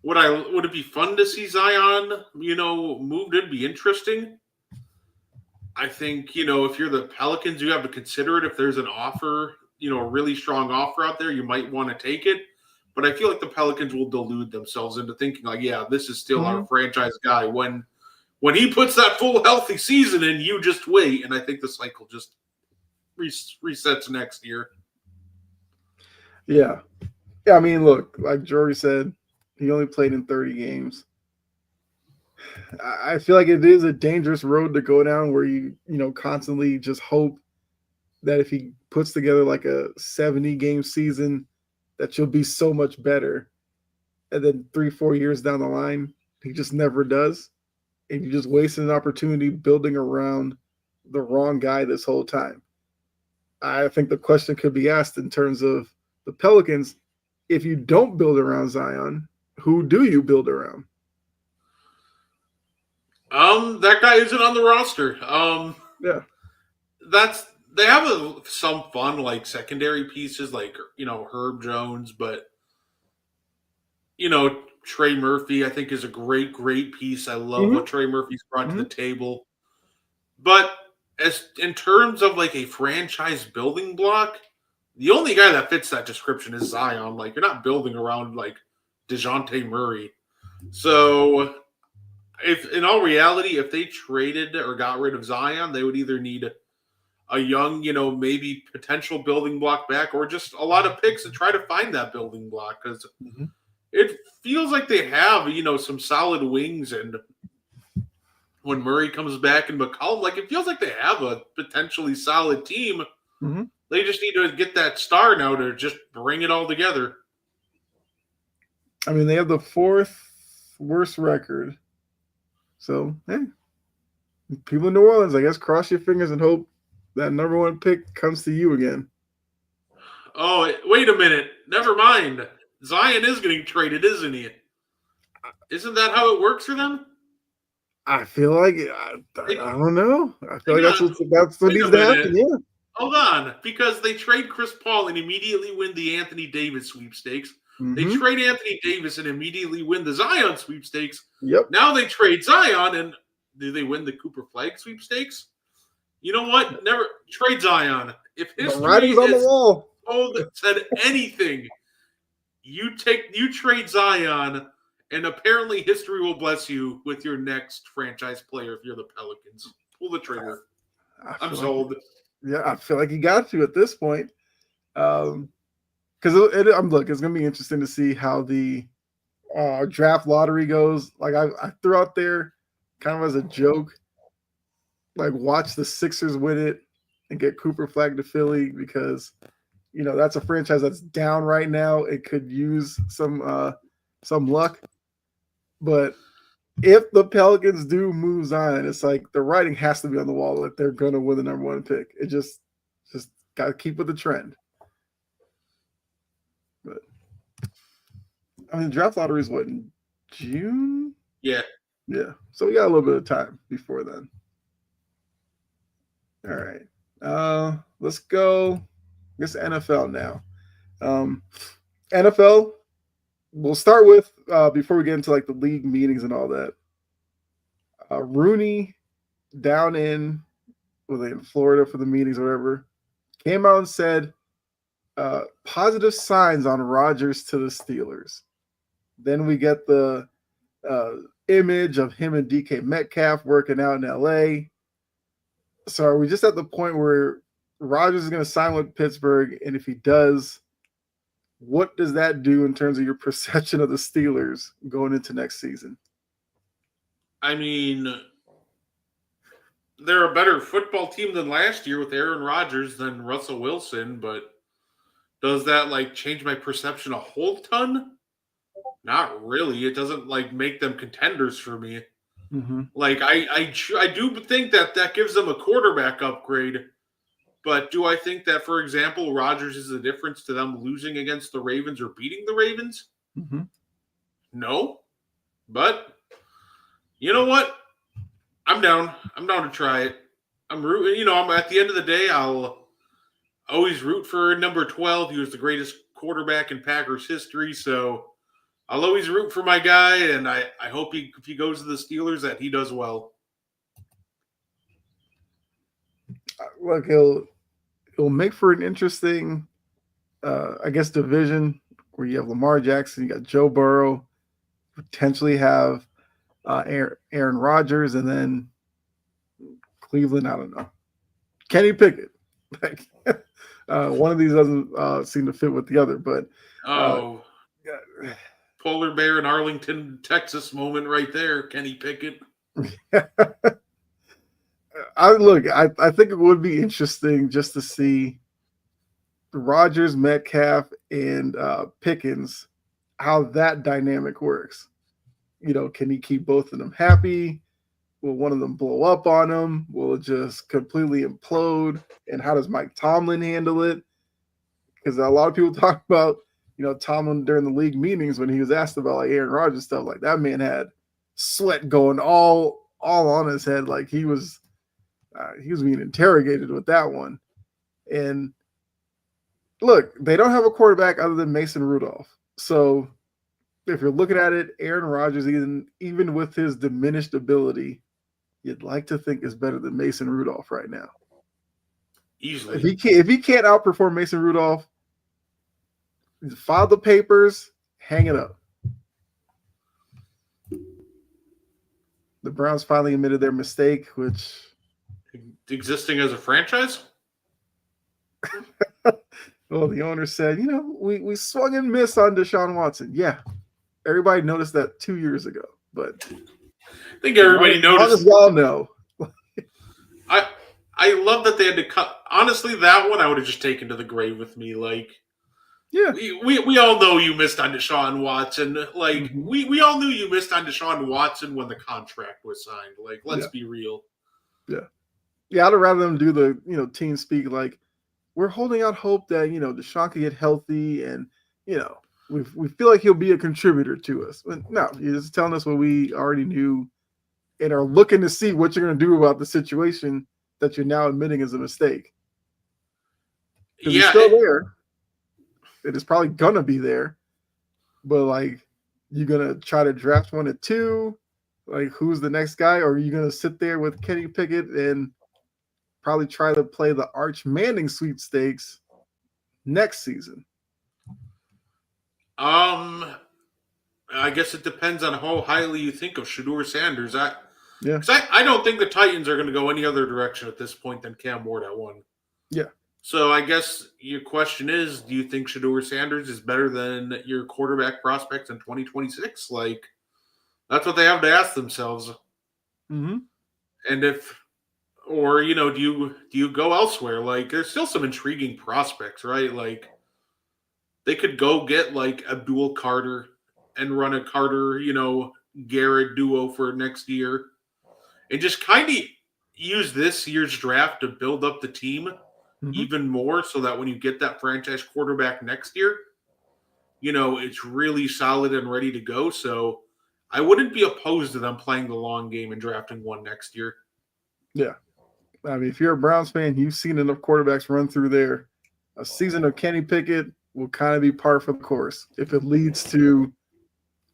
would it be fun to see Zion, moved? It'd be interesting. I think, if you're the Pelicans, you have to consider it. If there's an offer, a really strong offer out there, you might want to take it. But I feel like the Pelicans will delude themselves into thinking like, yeah, this is still our franchise guy. When he puts that full healthy season in, you just wait. And I think the cycle just resets next year. Yeah. Yeah, I mean, look, like Jory said, he only played in 30 games. I feel like it is a dangerous road to go down where you constantly just hope that if he puts together like a 70-game season, that you'll be so much better. And then 3-4 years down the line, he just never does. And you just wasted an opportunity building around the wrong guy this whole time. I think the question could be asked in terms of the Pelicans. If you don't build around Zion, who do you build around? That guy isn't on the roster. Yeah. They have some fun like secondary pieces like Herb Jones, but Trey Murphy I think is a great piece. I love what Trey Murphy's brought to the table. But as in terms of like a franchise building block, the only guy that fits that description is Zion. Like you're not building around like DeJounte Murray. So if in all reality, if they traded or got rid of Zion, they would either need a young, maybe potential building block back or just a lot of picks to try to find that building block because it feels like they have, some solid wings. And when Murray comes back and McCollum, like it feels like they have a potentially solid team. Mm-hmm. They just need to get that star now to just bring it all together. I mean, they have the 4th worst record. So, hey, people in New Orleans, I guess, cross your fingers and hope that number 1 pick comes to you again. Oh, wait a minute. Never mind. Zion is getting traded, isn't he? Isn't that how it works for them? I feel like I don't know. I feel like that's what needs to happen. Yeah. Hold on, because they trade Chris Paul and immediately win the Anthony Davis sweepstakes. Mm-hmm. They trade Anthony Davis and immediately win the Zion sweepstakes. Yep. Now they trade Zion and do they win the Cooper Flag sweepstakes? You know what? Never trade Zion. If history on the wall said anything, you trade Zion, and apparently history will bless you with your next franchise player if you're the Pelicans. Pull the trigger. I'm sold. I feel like you got to at this point. Because it's going to be interesting to see how the draft lottery goes. Like I threw out there kind of as a joke, like watch the Sixers win it and get Cooper Flag to Philly because, that's a franchise that's down right now. It could use some luck. But if the Pelicans do move Zion, it's like the writing has to be on the wall that they're going to win the number 1 pick. It just got to keep with the trend. But I mean, draft lottery is what, in June? Yeah. Yeah. So we got a little bit of time before then. All right. Let's go. I guess NFL now. NFL, we'll start with, before we get into like the league meetings and all that, Rooney down in Florida for the meetings or whatever, came out and said positive signs on Rodgers to the Steelers. Then we get the image of him and DK Metcalf working out in LA. So are we just at the point where Rodgers is going to sign with Pittsburgh? And if he does, what does that do in terms of your perception of the Steelers going into next season? I mean, they're a better football team than last year with Aaron Rodgers than Russell Wilson, but does that like change my perception a whole ton? Not really. It doesn't like make them contenders for me. Mm-hmm. Like I do think that gives them a quarterback upgrade, but do I think that, for example, Rodgers is the difference to them losing against the Ravens or beating the Ravens? Mm-hmm. No, but you know what? I'm down. I'm down to try it. I'm rooting. You know, I'm at the end of the day, I'll always root for number 12. He was the greatest quarterback in Packers history, so I'll always root for my guy, and I hope if he goes to the Steelers that he does well. Look, it'll make for an interesting, I guess, division where you have Lamar Jackson, you got Joe Burrow, potentially have Aaron Rodgers, and then Cleveland. I don't know, Kenny Pickett. Like one of these doesn't seem to fit with the other, but Polar Bear in Arlington, Texas moment right there, Kenny Pickett. I think it would be interesting just to see Rodgers, Metcalf, and Pickens, how that dynamic works. You know, can he keep both of them happy? Will one of them blow up on him? Will it just completely implode? And how does Mike Tomlin handle it? Because a lot of people talk about, you know, Tomlin during the league meetings when he was asked about like Aaron Rodgers stuff, like that man had sweat going all on his head, like he was being interrogated with that one. And look, they don't have a quarterback other than Mason Rudolph. So if you're looking at it, Aaron Rodgers, even with his diminished ability, you'd like to think is better than Mason Rudolph right now. Easily. If he can't outperform Mason Rudolph, file the papers, hang it up. The Browns finally admitted their mistake, which existing as a franchise? Well, the owner said, you know, we swung and missed on Deshaun Watson. Yeah. Everybody noticed that 2 years ago, but I think everybody noticed. As y'all know. I love that they had to cut. Honestly, that one I would have just taken to the grave with me. Like, yeah, we all know you missed on Deshaun Watson. Like, mm-hmm. we all knew you missed on Deshaun Watson when the contract was signed. Like, let's be real. Yeah, I'd rather them do the, you know, team speak like, we're holding out hope that, you know, Deshaun can get healthy and, you know, we feel like he'll be a contributor to us. But no, you're just telling us what we already knew and are looking to see what you're going to do about the situation that you're now admitting is a mistake. Yeah, it's still there. It is probably going to be there. But, like, you're going to try to draft one at 2? Like, who's the next guy? Or are you going to sit there with Kenny Pickett and probably try to play the Arch Manning sweepstakes next season? I guess it depends on how highly you think of Shedeur Sanders. I don't think the Titans are going to go any other direction at this point than Cam Ward at 1. Yeah. So I guess your question is, do you think Shedeur Sanders is better than your quarterback prospects in 2026? Like, that's what they have to ask themselves. Mm-hmm. And do you go elsewhere? Like, there's still some intriguing prospects, right? Like, they could go get like Abdul Carter and run a Carter, Garrett duo for next year, and just kind of use this year's draft to build up the team even more, so that when you get that franchise quarterback next year, it's really solid and ready to go. So I wouldn't be opposed to them playing the long game and drafting one next year. Yeah. I mean, if you're a Browns fan, you've seen enough quarterbacks run through there. A season of Kenny Pickett will kind of be par for the course if it leads to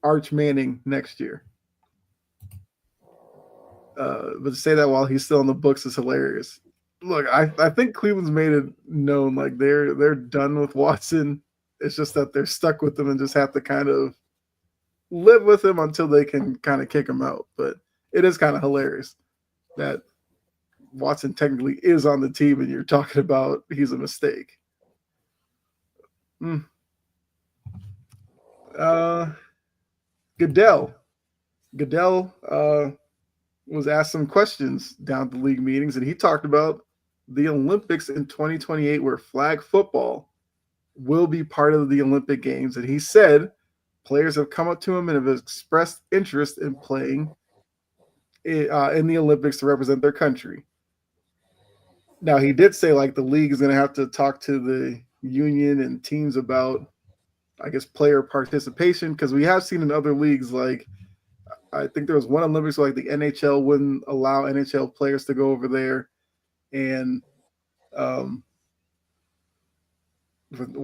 Arch Manning next year. But to say that while he's still in the books is hilarious. Look, I think Cleveland's made it known like they're done with Watson. It's just that they're stuck with him and just have to kind of live with him until they can kind of kick him out. But it is kind of hilarious that Watson technically is on the team and you're talking about he's a mistake. Goodell was asked some questions down at the league meetings, and he talked about the Olympics in 2028, where flag football will be part of the Olympic Games. And he said players have come up to him and have expressed interest in playing in the Olympics to represent their country. Now, he did say like the league is going to have to talk to the union and teams about, I guess, player participation, because we have seen in other leagues, like I think there was one Olympics where like the NHL wouldn't allow NHL players to go over there. And well,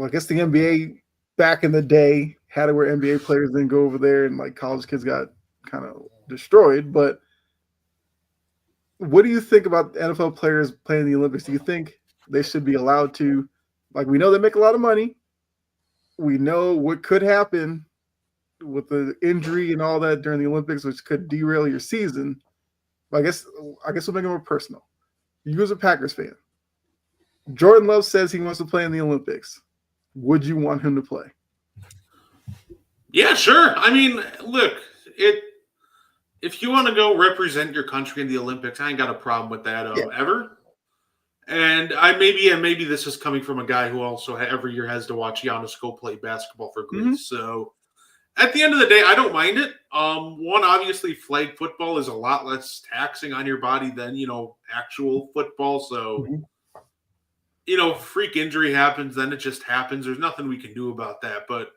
I guess the NBA back in the day had it where NBA players didn't go over there and like college kids got kind of destroyed. But what do you think about NFL players playing the Olympics? Do you think they should be allowed to? Like, we know they make a lot of money. We know what could happen with the injury and all that during the Olympics, which could derail your season. But I guess we'll make it more personal. You as a Packers fan, Jordan Love says he wants to play in the Olympics. Would you want him to play? Yeah, sure. I mean, look, if you want to go represent your country in the Olympics, I ain't got a problem with that ever. And maybe this is coming from a guy who also every year has to watch Giannis go play basketball for Greece. Mm-hmm. So at the end of the day, I don't mind it. One, obviously, flag football is a lot less taxing on your body than, actual football. So, freak injury happens, then it just happens. There's nothing we can do about that. But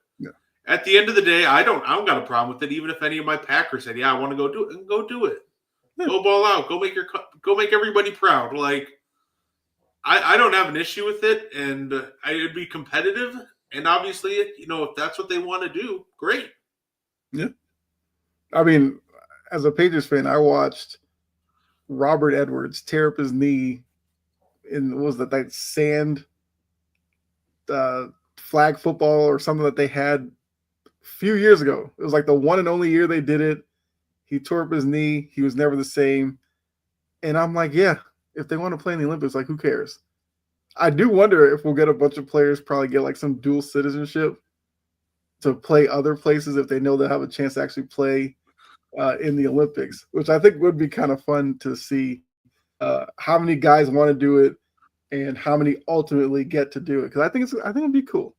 at the end of the day, I don't got a problem with it. Even if any of my Packers said, "Yeah, I want to go do it," go do it. Yeah. Go ball out. Go make everybody proud. Like, I don't have an issue with it, and I'd be competitive. And obviously, if that's what they want to do, great. Yeah. I mean, as a Patriots fan, I watched Robert Edwards tear up his knee in, what was that sand flag football or something that they had a few years ago. It was like the one and only year they did it. He tore up his knee. He was never the same. And I'm like, yeah, if they want to play in the Olympics, like, who cares? I do wonder if we'll get a bunch of players probably get like some dual citizenship to play other places if they know they'll have a chance to actually play in the Olympics, which I think would be kind of fun to see how many guys want to do it and how many ultimately get to do it. Because I think it'd be cool.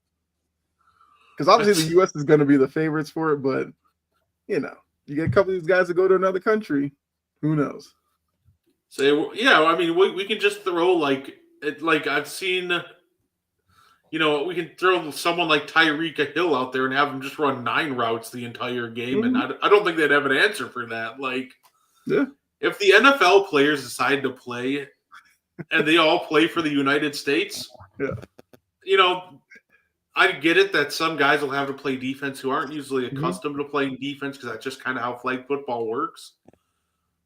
Because obviously the U.S. is going to be the favorites for it, but you get a couple of these guys that go to another country, who knows? So yeah, I mean, we can just throw like I've seen, we can throw someone like Tyreek Hill out there and have him just run 9 routes the entire game, mm-hmm. and I don't think they'd have an answer for that. Like, yeah, if the NFL players decide to play, and they all play for the United States, yeah, I get it that some guys will have to play defense who aren't usually accustomed to playing defense because that's just kind of how flag football works.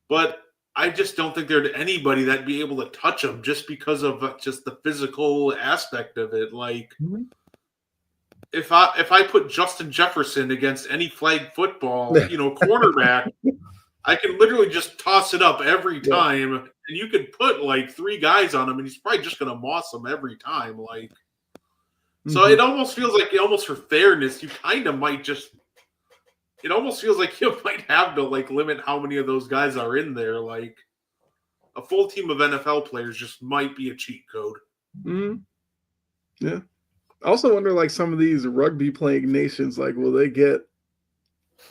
But I just don't think there'd anybody that'd be able to touch them just because of just the physical aspect of it. Like, if I put Justin Jefferson against any flag football, quarterback, I can literally just toss it up every time, and you could put like 3 guys on him, and he's probably just going to moss them every time. Like, so it almost feels like, almost for fairness, you kind of might just. It almost feels like you might have to like limit how many of those guys are in there. Like, a full team of NFL players just might be a cheat code. Mm-hmm. Yeah. I also wonder, like, some of these rugby playing nations, like, will they get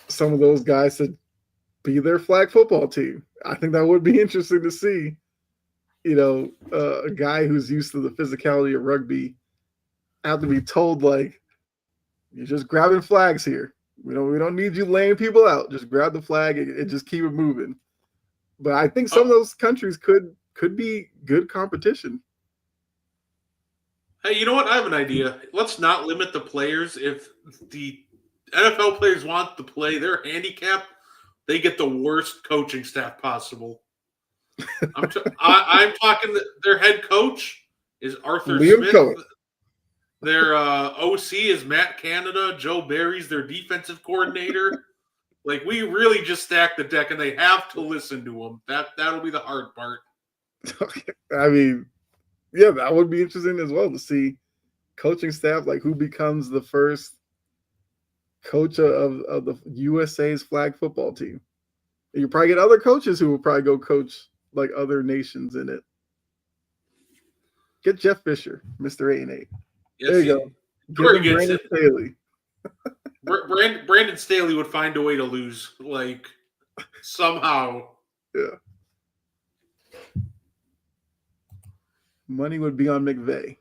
some of those guys to be their flag football team? I think that would be interesting to see. A guy who's used to the physicality of rugby have to be told, like, you're just grabbing flags here. We don't need you laying people out. Just grab the flag and just keep it moving. But I think some of those countries could be good competition. Hey, you know what? I have an idea. Let's not limit the players. If the NFL players want to play, they're handicapped. They get the worst coaching staff possible. I'm talking. Their head coach is Arthur Liam Smith. Cohen. Their OC is Matt Canada. Joe Barry's their defensive coordinator. Like we really just stack the deck, and they have to listen to him. That'll be the hard part. I mean, yeah, that would be interesting as well to see coaching staff, like who becomes the first coach of the USA's flag football team. You probably get other coaches who will probably go coach like other nations in it. Get Jeff Fisher, Mr. 8-8. Yes, there you go. Give him Brandon Staley. Brandon Staley would find a way to lose, like somehow. Yeah. Money would be on McVay.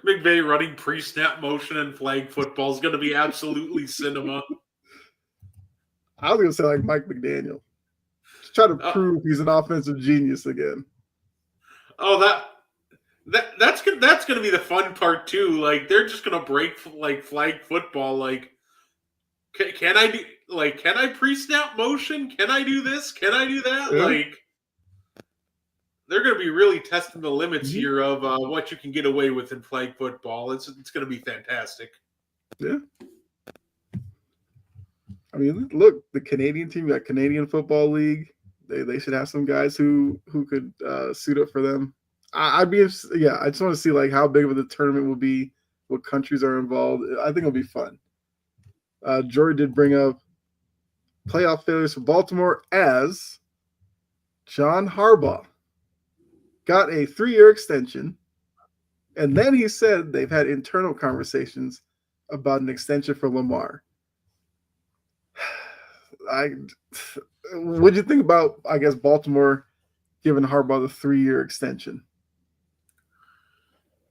McVay running pre-snap motion and flag football is going to be absolutely cinema. I was going to say like Mike McDaniel. Just try to prove he's an offensive genius again. Oh, that's going to be the fun part too. Like they're just going to break like flag football. Like, can I pre-snap motion? Can I do this? Can I do that? Yeah. Like, they're going to be really testing the limits here of what you can get away with in flag football. It's going to be fantastic. Yeah. I mean, look, the Canadian team, got Canadian Football League. They should have some guys who could suit up for them. I'd be interested. Yeah, I just want to see like how big of the tournament will be, what countries are involved. I think it'll be fun. Jory did bring up playoff failures for Baltimore as John Harbaugh got a 3-year extension, and then he said they've had internal conversations about an extension for Lamar. What'd you think about, I guess, Baltimore giving Harbaugh the 3-year extension?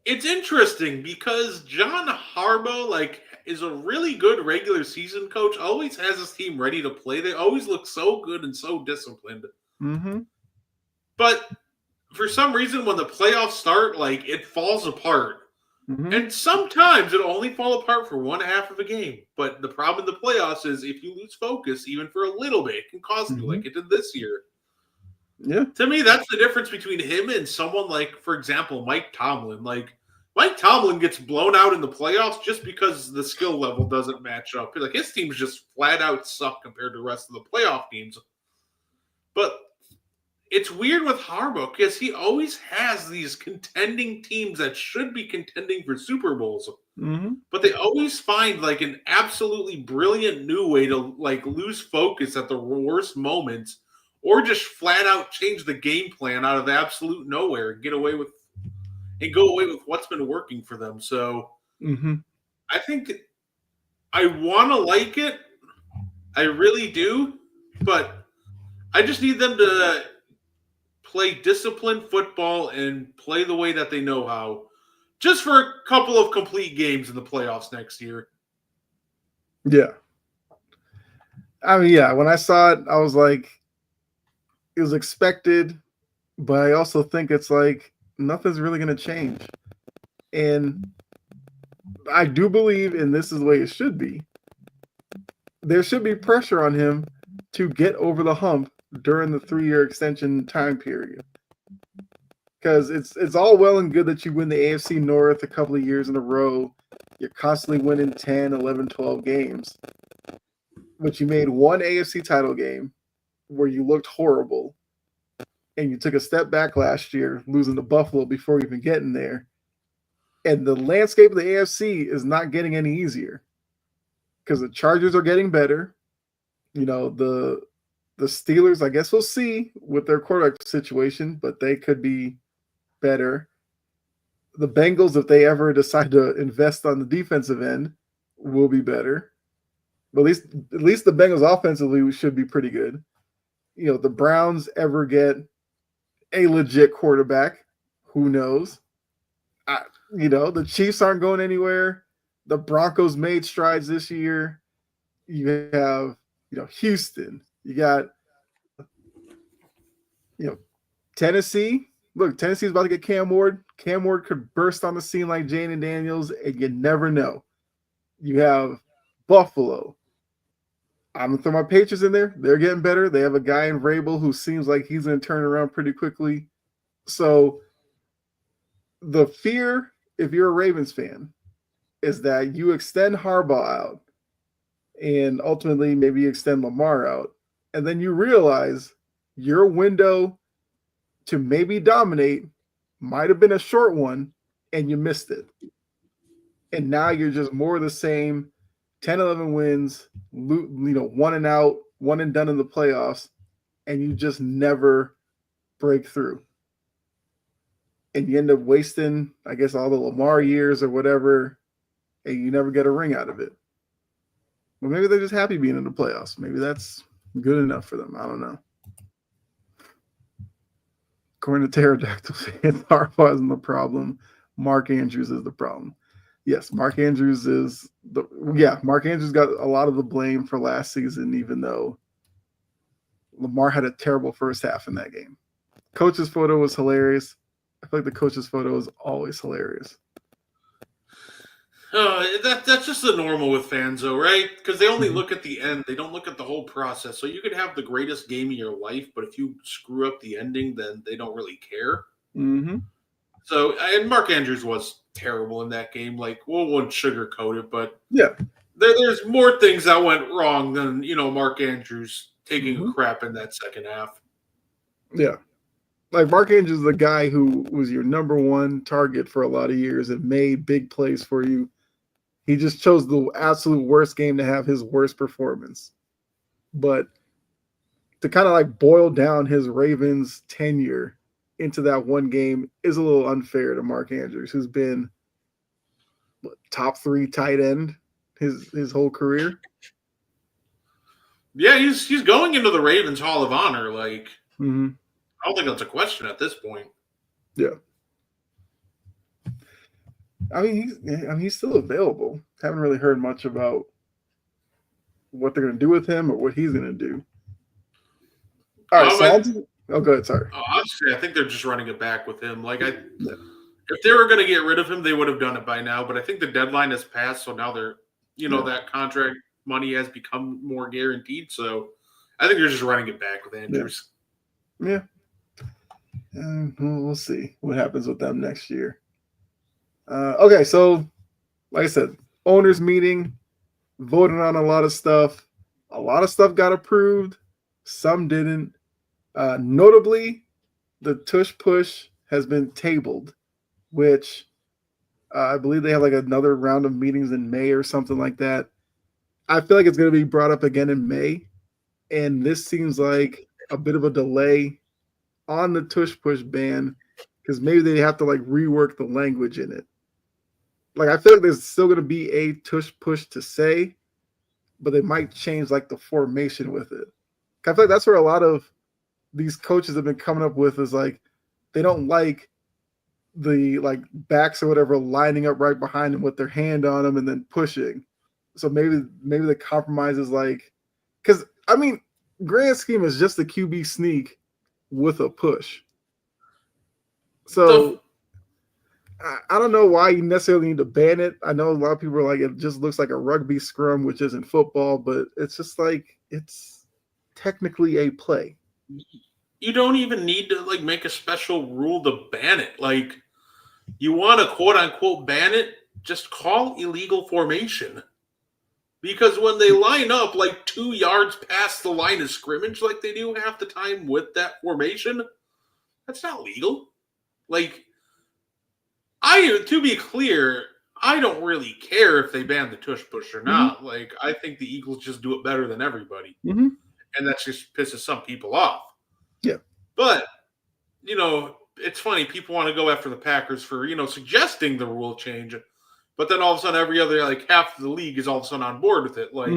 It's interesting because John Harbaugh, is a really good regular season coach. Always has his team ready to play. They always look so good and so disciplined. Mm-hmm. But for some reason, when the playoffs start, it falls apart. Mm-hmm. And sometimes it'll only fall apart for one half of a game. But the problem in the playoffs is if you lose focus, even for a little bit, it can cost you like it did this year. Yeah. To me, that's the difference between him and someone like, for example, Mike Tomlin. Mike Tomlin gets blown out in the playoffs just because the skill level doesn't match up. His teams just flat out suck compared to the rest of the playoff teams. But it's weird with Harbaugh because he always has these contending teams that should be contending for Super Bowls. Mm-hmm. But they always find an absolutely brilliant new way to lose focus at the worst moments, or just flat out change the game plan out of absolute nowhere and go away with what's been working for them. So I think I want to like it. I really do. But I just need them to play disciplined football and play the way that they know how, just for a couple of complete games in the playoffs next year. Yeah. I mean, yeah, when I saw it, I was like, it was expected, but I also think it's nothing's really going to change. And I do believe, and this is the way it should be, there should be pressure on him to get over the hump during the 3-year extension time period. Because it's all well and good that you win the AFC North a couple of years in a row. You're constantly winning 10, 11, 12 games. But you made one AFC title game where you looked horrible. And you took a step back last year, losing to Buffalo before even getting there. And the landscape of the AFC is not getting any easier. Because the Chargers are getting better. The Steelers, I guess we'll see with their quarterback situation, but they could be better. The Bengals, if they ever decide to invest on the defensive end, will be better. But at least the Bengals offensively should be pretty good. The Browns ever get a legit quarterback, who knows? The Chiefs aren't going anywhere. The Broncos made strides this year. You have, Houston. You got, Tennessee. Look, Tennessee's about to get Cam Ward. Cam Ward could burst on the scene like Jane and Daniels, and you never know. You have Buffalo. I'm going to throw my Patriots in there. They're getting better. They have a guy in Vrabel who seems like he's going to turn around pretty quickly. So the fear, if you're a Ravens fan, is that you extend Harbaugh out and ultimately maybe extend Lamar out. And then you realize your window to maybe dominate might have been a short one and you missed it. And now you're just more of the same 10, 11 wins, one and out, one and done in the playoffs, and you just never break through. And you end up wasting, I guess, all the Lamar years or whatever, and you never get a ring out of it. Well, maybe they're just happy being in the playoffs. Maybe that's good enough for them. I don't know. According to Pterodactyl, Harbaugh isn't the problem. Mark Andrews is the problem. Yes, Mark Andrews Mark Andrews got a lot of the blame for last season, even though Lamar had a terrible first half in that game. Coach's photo was hilarious. I feel like the coach's photo is always hilarious. That's just the normal with fans, though, right? Because they only look at the end. They don't look at the whole process. So you could have the greatest game of your life, but if you screw up the ending, then they don't really care. Mm-hmm. So, and Mark Andrews was terrible in that game. Like, we won't sugarcoat it, but yeah, there's more things that went wrong than, Mark Andrews taking a crap in that second half. Yeah. Like, Mark Andrews is the guy who was your number one target for a lot of years and made big plays for you. He just chose the absolute worst game to have his worst performance. But to kind of like boil down his Ravens tenure into that one game is a little unfair to Mark Andrews, who's been top 3 tight end his whole career. Yeah, he's going into the Ravens Hall of Honor. Like, mm-hmm. I don't think that's a question at this point. Yeah. I mean, he's still available. Haven't really heard much about what they're going to do with him or what he's going to do. All right, go ahead. Sorry. Honestly, I think they're just running it back with him. Like, if they were going to get rid of him, they would have done it by now. But I think the deadline has passed, so now they're, that contract money has become more guaranteed. So I think they're just running it back with Andrews. Yeah. We'll see what happens with them next year. Okay, so like I said, owners meeting, voting on a lot of stuff. A lot of stuff got approved. Some didn't. Notably, the tush push has been tabled, which I believe they have like another round of meetings in May or something like that. I feel like it's going to be brought up again in May, and this seems like a bit of a delay on the tush push ban because maybe they have to like rework the language in it. Like, I feel like there's still going to be a tush push to say, but they might change like the formation with it. I feel like that's where a lot of these coaches have been coming up with is like they don't like the like backs or whatever lining up right behind them with their hand on them and then pushing. So maybe the compromise is like, because I mean, grand scheme is just a QB sneak with a push. So I don't know why you necessarily need to ban it. I know a lot of people are like, it just looks like a rugby scrum, which isn't football, but it's just like, it's technically a play. You don't even need to like make a special rule to ban it. Like, you want to quote unquote ban it, just call illegal formation. Because when they line up like 2 yards past the line of scrimmage, like they do half the time with that formation, that's not legal. Like, to be clear, I don't really care if they ban the tush push or not. Mm-hmm. Like, I think the Eagles just do it better than everybody. Mm-hmm. And that just pisses some people off. Yeah. But, it's funny. People want to go after the Packers for, suggesting the rule change. But then all of a sudden, every other, like, half of the league is all of a sudden on board with it. Like,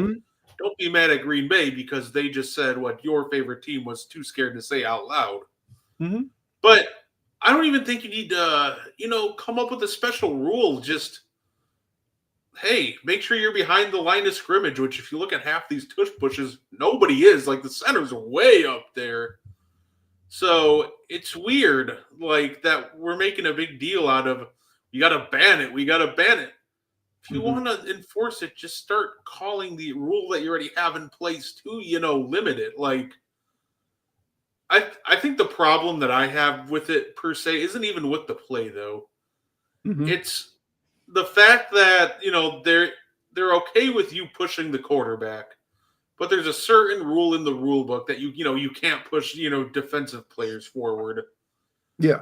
Don't be mad at Green Bay because they just said what your favorite team was too scared to say out loud. Mm-hmm. But I don't even think you need to, come up with a special rule. Just, hey, make sure you're behind the line of scrimmage, which if you look at half these tush pushes, nobody is. Like, the center's way up there. So it's weird, like, that we're making a big deal out of, you got to ban it. We got to ban it. If you want to enforce it, just start calling the rule that you already have in place to, limit it. Like, I think the problem that I have with it per se isn't even with the play, though. Mm-hmm. It's the fact that, they're okay with you pushing the quarterback, but there's a certain rule in the rule book that you can't push defensive players forward. Yeah.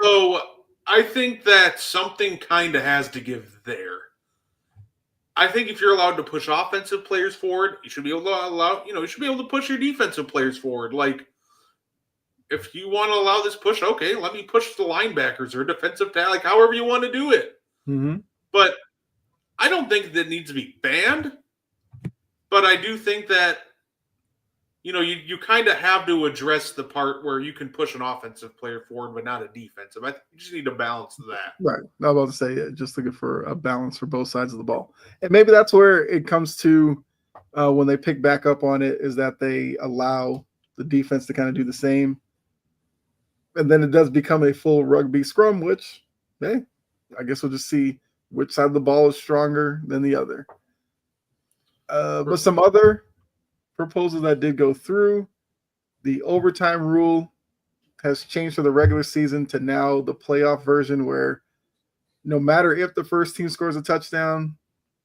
So I think that something kind of has to give there. I think if you're allowed to push offensive players forward, you should be able to you should be able to push your defensive players forward. Like, if you want to allow this push, okay, let me push the linebackers or defensive tackle, like however you want to do it. Mm-hmm. But I don't think that needs to be banned. But I do think that you kind of have to address the part where you can push an offensive player forward, but not a defensive. I think you just need to balance that. Right. I was about to say, yeah, just looking for a balance for both sides of the ball. And maybe that's where it comes to when they pick back up on it, is that they allow the defense to kind of do the same. And then it does become a full rugby scrum, which, hey, I guess we'll just see which side of the ball is stronger than the other. But some other proposals that did go through, the overtime rule has changed for the regular season to now the playoff version, where no matter if the first team scores a touchdown,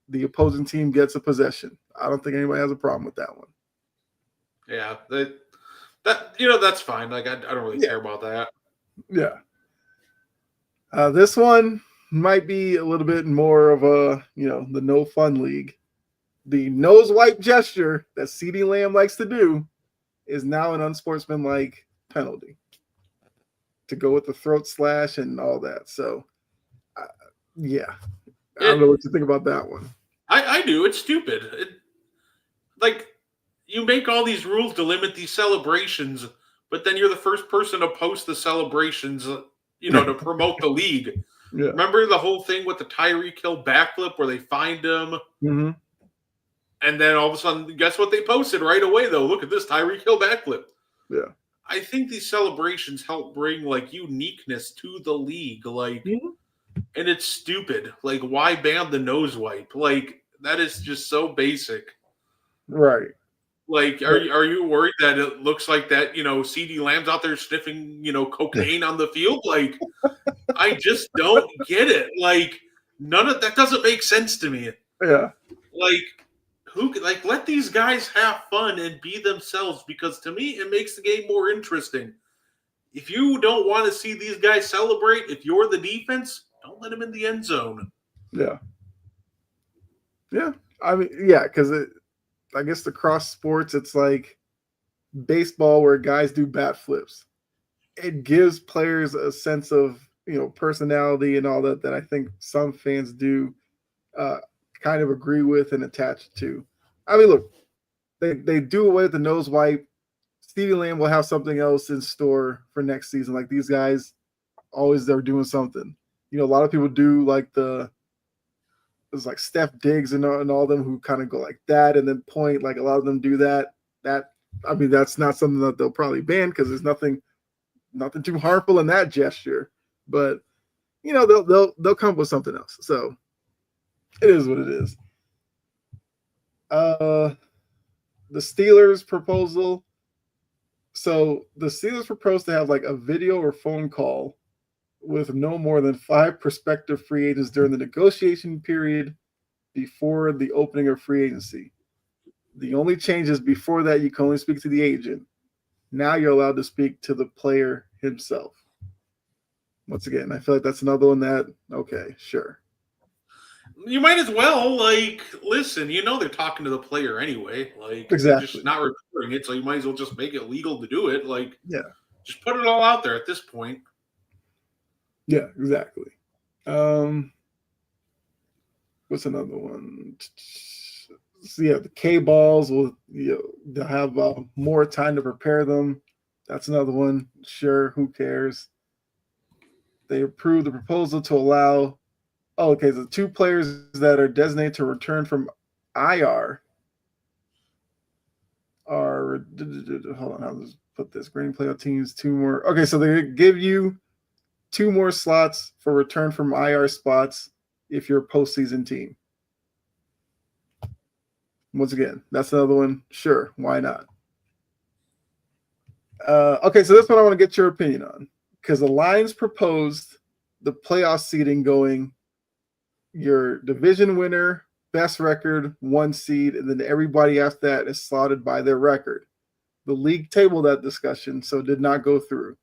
the opposing team gets a possession. I don't think anybody has a problem with that one. Yeah, that's fine. Like, I don't really care about that. Yeah. This one might be a little bit more of a, the no fun league. The nose wipe gesture that CeeDee Lamb likes to do is now an unsportsmanlike penalty to go with the throat slash and all that. So, yeah. I don't know what you think about that one. I do. It's stupid. You make all these rules to limit these celebrations, but then you're the first person to post the celebrations, to promote the league. Yeah. Remember the whole thing with the Tyreek Hill backflip where they fined him? Mm-hmm. And then all of a sudden, guess what they posted right away, though? Look at this Tyreek Hill backflip. Yeah. I think these celebrations help bring, uniqueness to the league. And it's stupid. Like, why ban the nose wipe? Like, that is just so basic. Right. Like, are you worried that it looks like that, CeeDee Lamb's out there sniffing, cocaine on the field? Like, I just don't get it. Like, none of that doesn't make sense to me. Yeah. Let these guys have fun and be themselves, because to me, it makes the game more interesting. If you don't want to see these guys celebrate, if you're the defense, don't let them in the end zone. Yeah. Yeah. I mean, yeah, because I guess the cross sports, it's like baseball where guys do bat flips. It gives players a sense of, personality and all that I think some fans do kind of agree with and attach to. I mean, look, they do away with the nose wipe. CeeDee Lamb will have something else in store for next season. Like, these guys always, they're doing something. A lot of people do there's like Steph Diggs and all them who kind of go like that and then point. Like, a lot of them do that. That's not something that they'll probably ban because there's nothing too harmful in that gesture. But they'll come up with something else. So it is what it is. The Steelers proposal. So the Steelers proposed to have like a video or phone call with no more than 5 prospective free agents during the negotiation period before the opening of free agency. The only change is before that, you can only speak to the agent. Now you're allowed to speak to the player himself. Once again, I feel like that's another one that, okay, sure. You might as well, listen, they're talking to the player anyway. Exactly. They're just not recording it, so you might as well just make it legal to do it. Yeah. Just put it all out there at this point. Yeah, exactly. What's another one? So yeah, the K balls will they'll have more time to prepare them. That's another one. Sure, who cares? They approved the proposal to allow. Oh, okay. The 2 players that are designated to return from IR are. Hold on, I'll just put this. Green playoff teams 2 more. Okay, so they give you 2 more slots for return from IR spots if you're a postseason team. Once again, that's another one. Sure, why not? Okay, so this one I want to get your opinion on, because the Lions proposed the playoff seeding going your division winner best record, 1 seed, and then everybody after that is slotted by their record. The league tabled that discussion, so did not go through.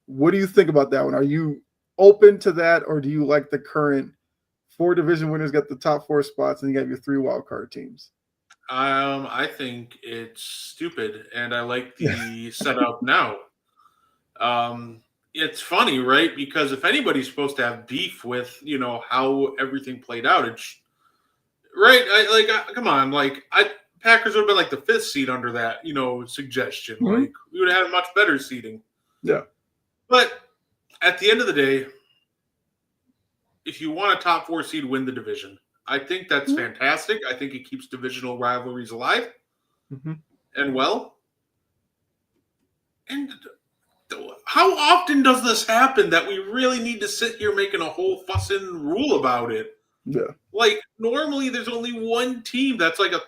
What do you think about that one? Are you open to that, or do you like the current 4 division winners get the top 4 spots and you have your 3 wild card teams? I think it's stupid, and I like the setup now. It's funny, right? Because if anybody's supposed to have beef with, how everything played out, it's right. Come on, Packers would have been like the 5th seed under that, suggestion. Mhm. Like we would have had much better seeding. Yeah. But at the end of the day, if you want a top 4 seed, win the division. I think that's fantastic. I think it keeps divisional rivalries alive and well. And how often does this happen that we really need to sit here making a whole fussing rule about it? Yeah. Like, normally there's only one team that's like a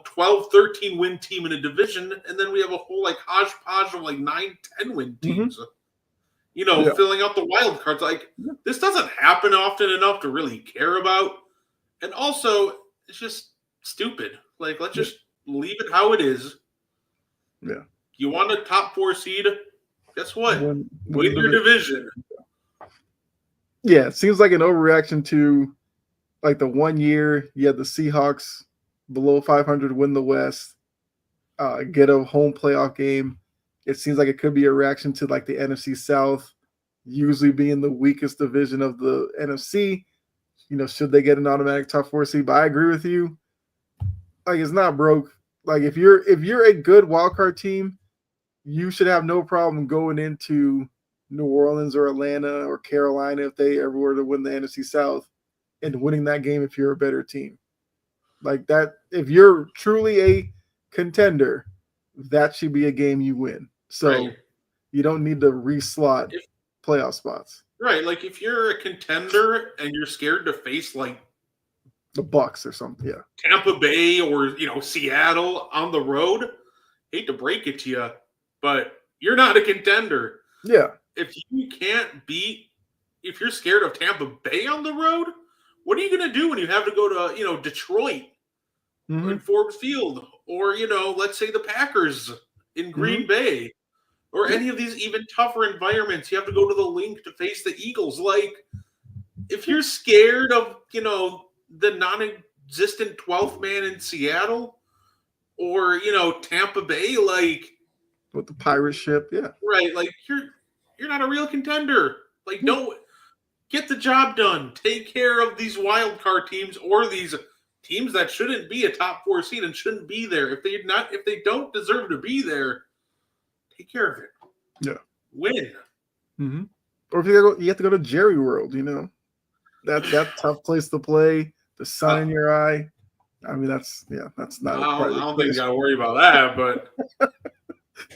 12, 13 win team in a division, and then we have a whole like hodgepodge of like 9, 10 win teams. Filling out the wild cards. Like, this doesn't happen often enough to really care about. And also, it's just stupid. Like, let's just leave it how it is. Yeah. You want a top 4 seed? Guess what? Win your division. Yeah, it seems like an overreaction to like the 1 year you had the Seahawks below 500 win the West, get a home playoff game. It seems like it could be a reaction to like the NFC South usually being the weakest division of the NFC. Should they get an automatic top 4 seed? But I agree with you. Like, it's not broke. Like, if you're a good wildcard team, you should have no problem going into New Orleans or Atlanta or Carolina if they ever were to win the NFC South and winning that game if you're a better team. Like that, if you're truly a contender, that should be a game you win. So you don't need to reslot playoff spots. Right. Like, if you're a contender and you're scared to face like the Bucks or something, Tampa Bay or Seattle on the road, hate to break it to you, but you're not a contender. Yeah. If you can't beat, if you're scared of Tampa Bay on the road, what are you going to do when you have to go to, Detroit in Forbes Field, or, let's say the Packers in Green Bay, or any of these even tougher environments? You have to go to the Link to face the Eagles. Like, if you're scared of, the non-existent 12th man in Seattle, or, Tampa Bay, like, with the pirate ship, right, like, you're not a real contender. Like, don't get the job done. Take care of these wild card teams or these teams that shouldn't be a top 4 seed and shouldn't be there. If they don't deserve to be there, take care of it. Yeah. Win. Or if you have to go to Jerry World, that tough place to play. The sun in your eye. I mean, that's not. I don't think you got to worry about that, but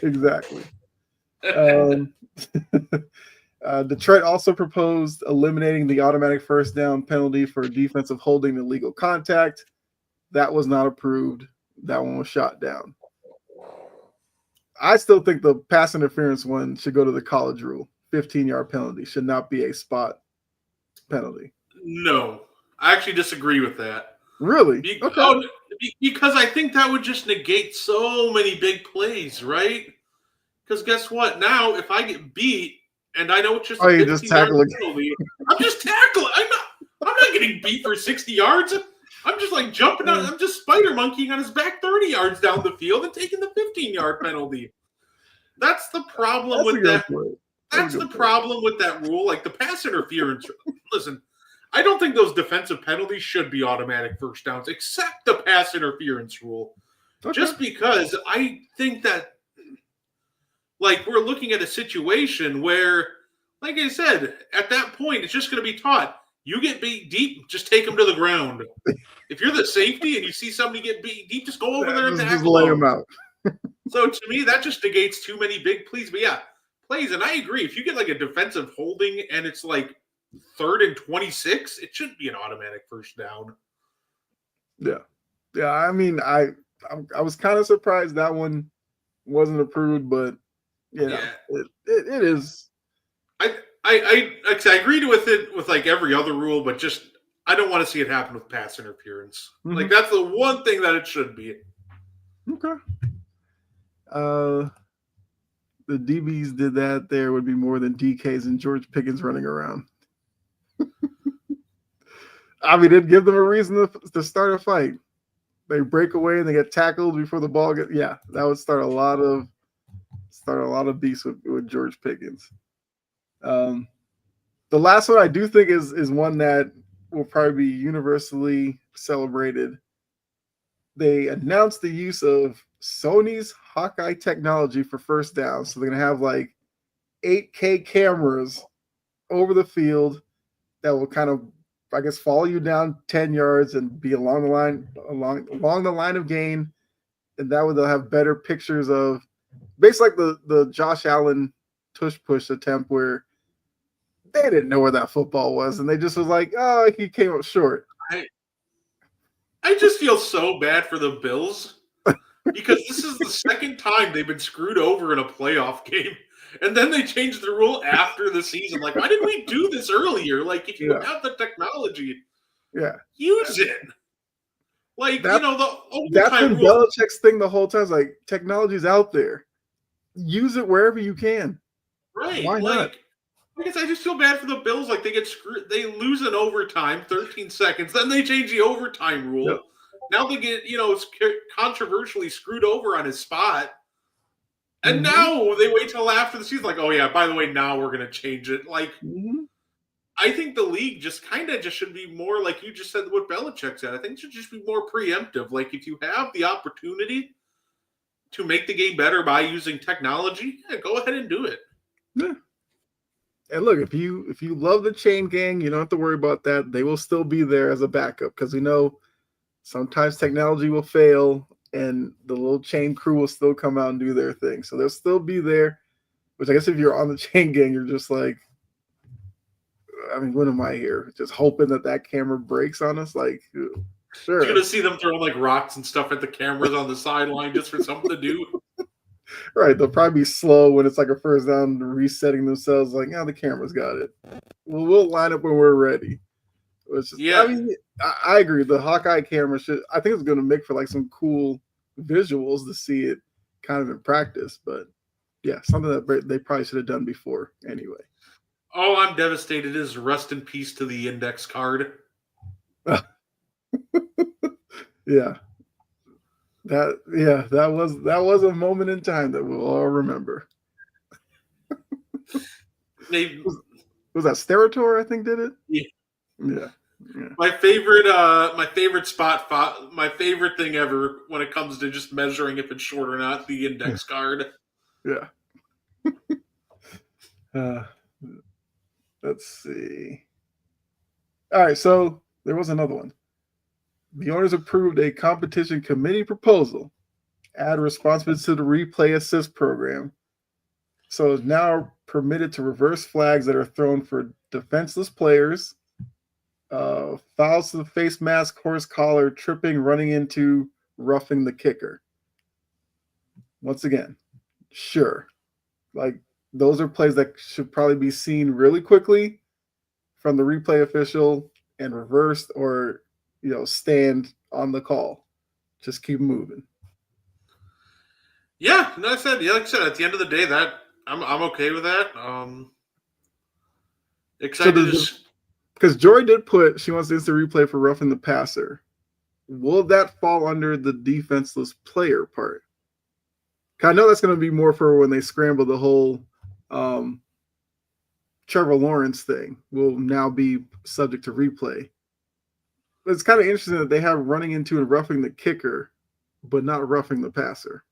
exactly. Detroit also proposed eliminating the automatic first down penalty for defensive holding illegal contact. That was not approved. That one was shot down. I still think the pass interference one should go to the college rule. 15-yard penalty should not be a spot penalty. No, I actually disagree with that. Really? Because I think that would just negate so many big plays, right? Because guess what? Now, if I get beat and I know it's just a 15-yard penalty, I'm just tackling. I'm not getting beat for 60 yards. I'm just like jumping out. I'm just spider monkeying on his back 30 yards down the field and taking the 15-yard penalty. That's the problem with that. That's the problem with that rule. Like, the pass interference. Listen, I don't think those defensive penalties should be automatic first downs, except the pass interference rule. Okay. Just because I think that, like, we're looking at a situation where, like I said, at that point, it's just going to be taught. You get beat deep, just take them to the ground. If you're the safety and you see somebody get beat deep, just go over there and tackle just lay them out. So to me, that just negates too many big plays. But yeah, plays, and I agree. If you get like a defensive holding and it's like 3rd and 26, it shouldn't be an automatic first down. Yeah. I mean, I was kind of surprised that one wasn't approved, but it is. I agreed with it with like every other rule, but just I don't want to see it happen with pass interference. Mhm. Like, that's the one thing that it should be. Okay. The DBs did that. There would be more than DKs and George Pickens running around. I mean, it'd give them a reason to start a fight. They break away and they get tackled before the ball gets. Yeah, that would start a lot of beefs with George Pickens. The last one I do think is one that will probably be universally celebrated. They announced the use of Sony's Hawkeye technology for first down. So they're going to have like 8K cameras over the field that will kind of, I guess, follow you down 10 yards and be along the line of gain. And that way they'll have better pictures of basically like the Josh Allen tush push attempt where they didn't know where that football was. And they just was like, oh, he came up short. I just feel so bad for the Bills because this is the second time they've been screwed over in a playoff game. And then they changed the rule after the season. Like, why didn't we do this earlier? Like, if you have the technology, use it. Like, that's been rule. Belichick's thing the whole time. It's like, technology's out there. Use it wherever you can. Right. Why not? I guess I just feel bad for the Bills. Like, they get screwed. They lose in overtime, 13 seconds. Then they change the overtime rule. Yep. Now they get, controversially screwed over on his spot. And now they wait till after the season. Like, oh, yeah, by the way, now we're going to change it. Like, I think the league just should be more, like you just said what Belichick said. I think it should just be more preemptive. Like, if you have the opportunity to make the game better by using technology, go ahead and do it. Yeah. And look, if you love the chain gang, you don't have to worry about that. They will still be there as a backup because we know sometimes technology will fail and the little chain crew will still come out and do their thing. So they'll still be there, which I guess if you're on the chain gang, you're just like, I mean, what am I here? Just hoping that camera breaks on us? Like, sure. You're going to see them throwing like rocks and stuff at the cameras on the sideline just for something to do. Right, they'll probably be slow when it's like a first down, resetting themselves. Like, the camera's got it. We'll line up when we're ready. I mean, I agree. The Hawkeye camera I think it's going to make for like some cool visuals to see it kind of in practice. But yeah, something that they probably should have done before anyway. All I'm devastated is rest in peace to the index card. Yeah. That was a moment in time that we'll all remember. Was that Steratore, I think, did it? Yeah. My favorite spot, my favorite thing ever when it comes to just measuring if it's short or not, the index card. Yeah. Let's see. All right, so there was another one. The owners approved a competition committee proposal, add responsibility to the replay assist program. So it's now permitted to reverse flags that are thrown for defenseless players, fouls to the face mask, horse collar, tripping, running into, roughing the kicker. Once again, sure. Like, those are plays that should probably be seen really quickly from the replay official and reversed or stand on the call. Just keep moving. Yeah, like I said, at the end of the day, that I'm okay with that. Excited because Jory did put she wants instant replay for roughing the passer. Will that fall under the defenseless player part? I know that's going to be more for when they scramble the whole Trevor Lawrence thing will now be subject to replay. But it's kind of interesting that they have running into and roughing the kicker, but not roughing the passer.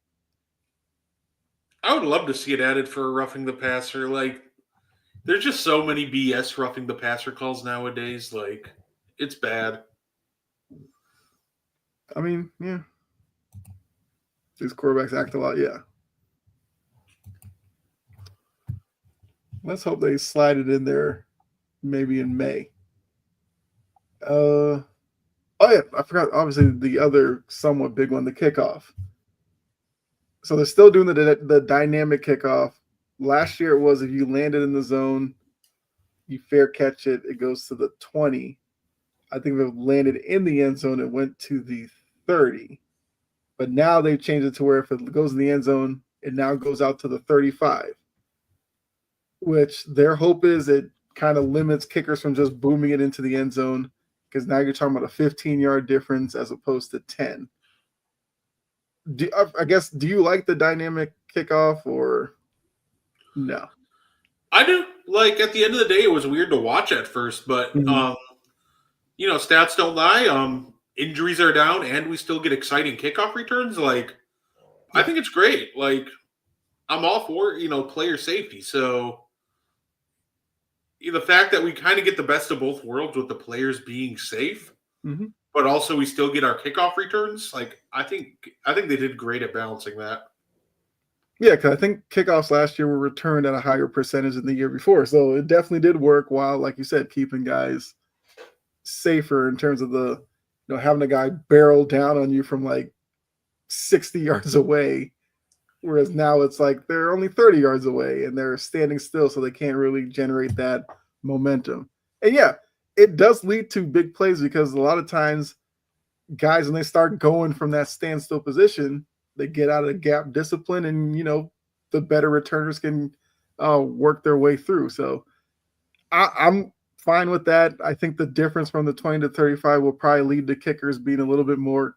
I would love to see it added for roughing the passer. Like, there's just so many BS roughing the passer calls nowadays. Like, it's bad. I mean, yeah. These quarterbacks act a lot, yeah. Let's hope they slide it in there maybe in May. Oh, yeah, I forgot, obviously, the other somewhat big one, the kickoff. So they're still doing the dynamic kickoff. Last year it was if you landed in the zone, you fair catch it, it goes to the 20. I think if it landed in the end zone, it went to the 30. But now they've changed it to where if it goes in the end zone, it now goes out to the 35, which their hope is it kind of limits kickers from just booming it into the end zone because now you're talking about a 15-yard difference as opposed to 10. I guess, do you like the dynamic kickoff or no? I do. Like, at the end of the day, it was weird to watch at first, but, stats don't lie. Injuries are down, and we still get exciting kickoff returns. Like, I think it's great. Like, I'm all for, player safety. So, the fact that we kind of get the best of both worlds with the players being safe, but also we still get our kickoff returns. Like, I think they did great at balancing that. Yeah, because I think kickoffs last year were returned at a higher percentage than the year before. So it definitely did work while, like you said, keeping guys safer in terms of the, having a guy barrel down on you from like 60 yards away. Whereas now it's like they're only 30 yards away and they're standing still, so they can't really generate that momentum. And yeah, it does lead to big plays because a lot of times guys, when they start going from that standstill position, they get out of the gap discipline and, the better returners can work their way through. So I'm fine with that. I think the difference from the 20 to 35 will probably lead to kickers being a little bit more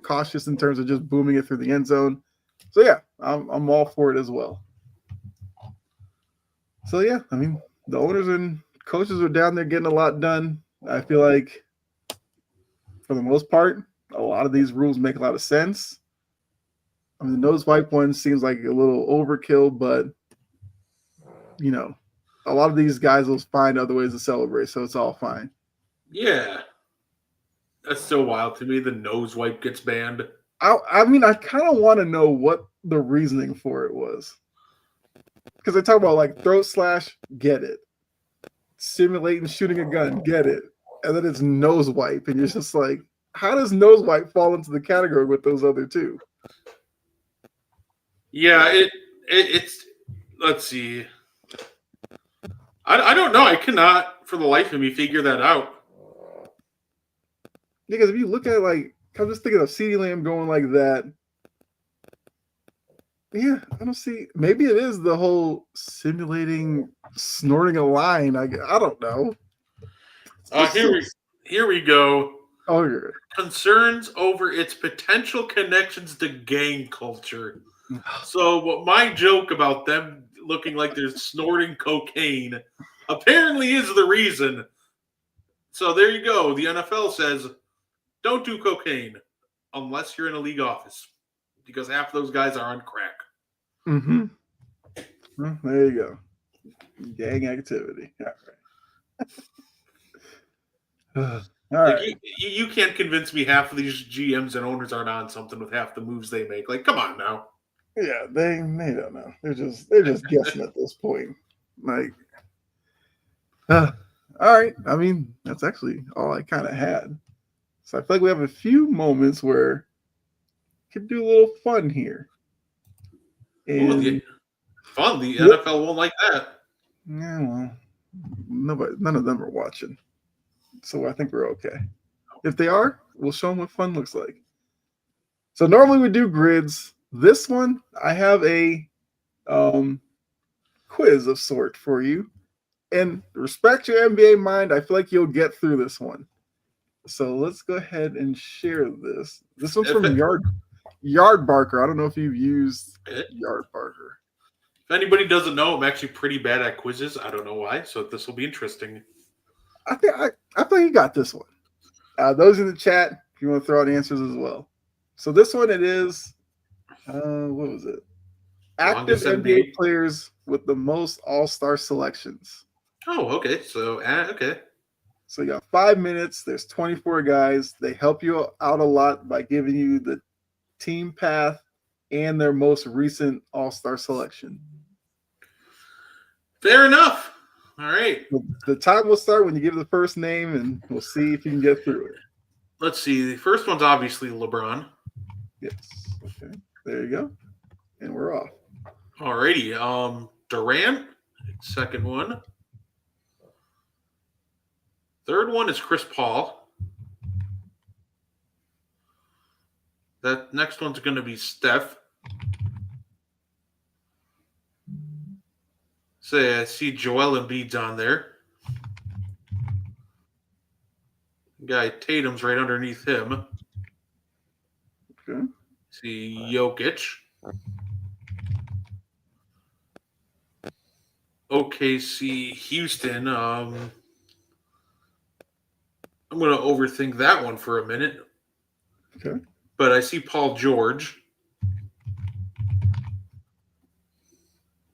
cautious in terms of just booming it through the end zone. So yeah, I'm all for it as well. So yeah, I mean, the owners and coaches are down there getting a lot done. I feel like for the most part, a lot of these rules make a lot of sense. I mean, the nose wipe one seems like a little overkill, but a lot of these guys will find other ways to celebrate, so it's all fine. Yeah. That's so wild to me. The nose wipe gets banned. I mean, I kind of want to know what the reasoning for it was. Because they talk about like throat slash, get it. Simulating shooting a gun, get it. And then it's nose wipe, and you're just like, how does nose wipe fall into the category with those other two? Yeah, it's let's see. I don't know. I cannot for the life of me figure that out. Because if you look at like, I'm just thinking of CeeDee Lamb going like that. Yeah, I don't see. Maybe it is the whole simulating snorting a line. I don't know. Here we go. Oh, you're concerns over its potential connections to gang culture. So, what my joke about them looking like they're snorting cocaine apparently is the reason. So there you go. The NFL says, don't do cocaine unless you're in a league office because half those guys are on crack. Mm-hmm. Well, there you go. Gang activity. All right. All right. Like you can't convince me half of these GMs and owners aren't on something with half the moves they make. Like, come on now. Yeah, they don't know. They're just guessing at this point. Like, all right. I mean, that's actually all I kind of had. So I feel like we have a few moments where we could do a little fun here. And fun. The NFL won't like that. Yeah, well, none of them are watching, so I think we're okay. If they are, we'll show them what fun looks like. So normally we do grids. This one, I have a quiz of sort for you. And respect your NBA mind, I feel like you'll get through this one. So let's go ahead and share this. This one's from Yardbarker. I don't know if you've used Yardbarker. If anybody doesn't know, I'm actually pretty bad at quizzes. I don't know why, so this will be interesting. I think you got this one. Those in the chat, if you want to throw out answers as well. So this one, it is, what was it? Active NBA players with the most all-star selections. Oh, okay. So, okay. So you got 5 minutes. There's 24 guys. They help you out a lot by giving you the team path and their most recent all-star selection. Fair enough. All right. The time will start when you give the first name, and we'll see if you can get through it. Let's see. The first one's obviously LeBron. Yes. Okay. There you go. And we're off. Alrighty. Durant, second one. Third one is Chris Paul. That next one's going to be Steph. Say, I see Joel Embiid's on there. Guy Tatum's right underneath him. Okay. See Jokic. OKC Houston. I'm going to overthink that one for a minute. Okay. But I see Paul George.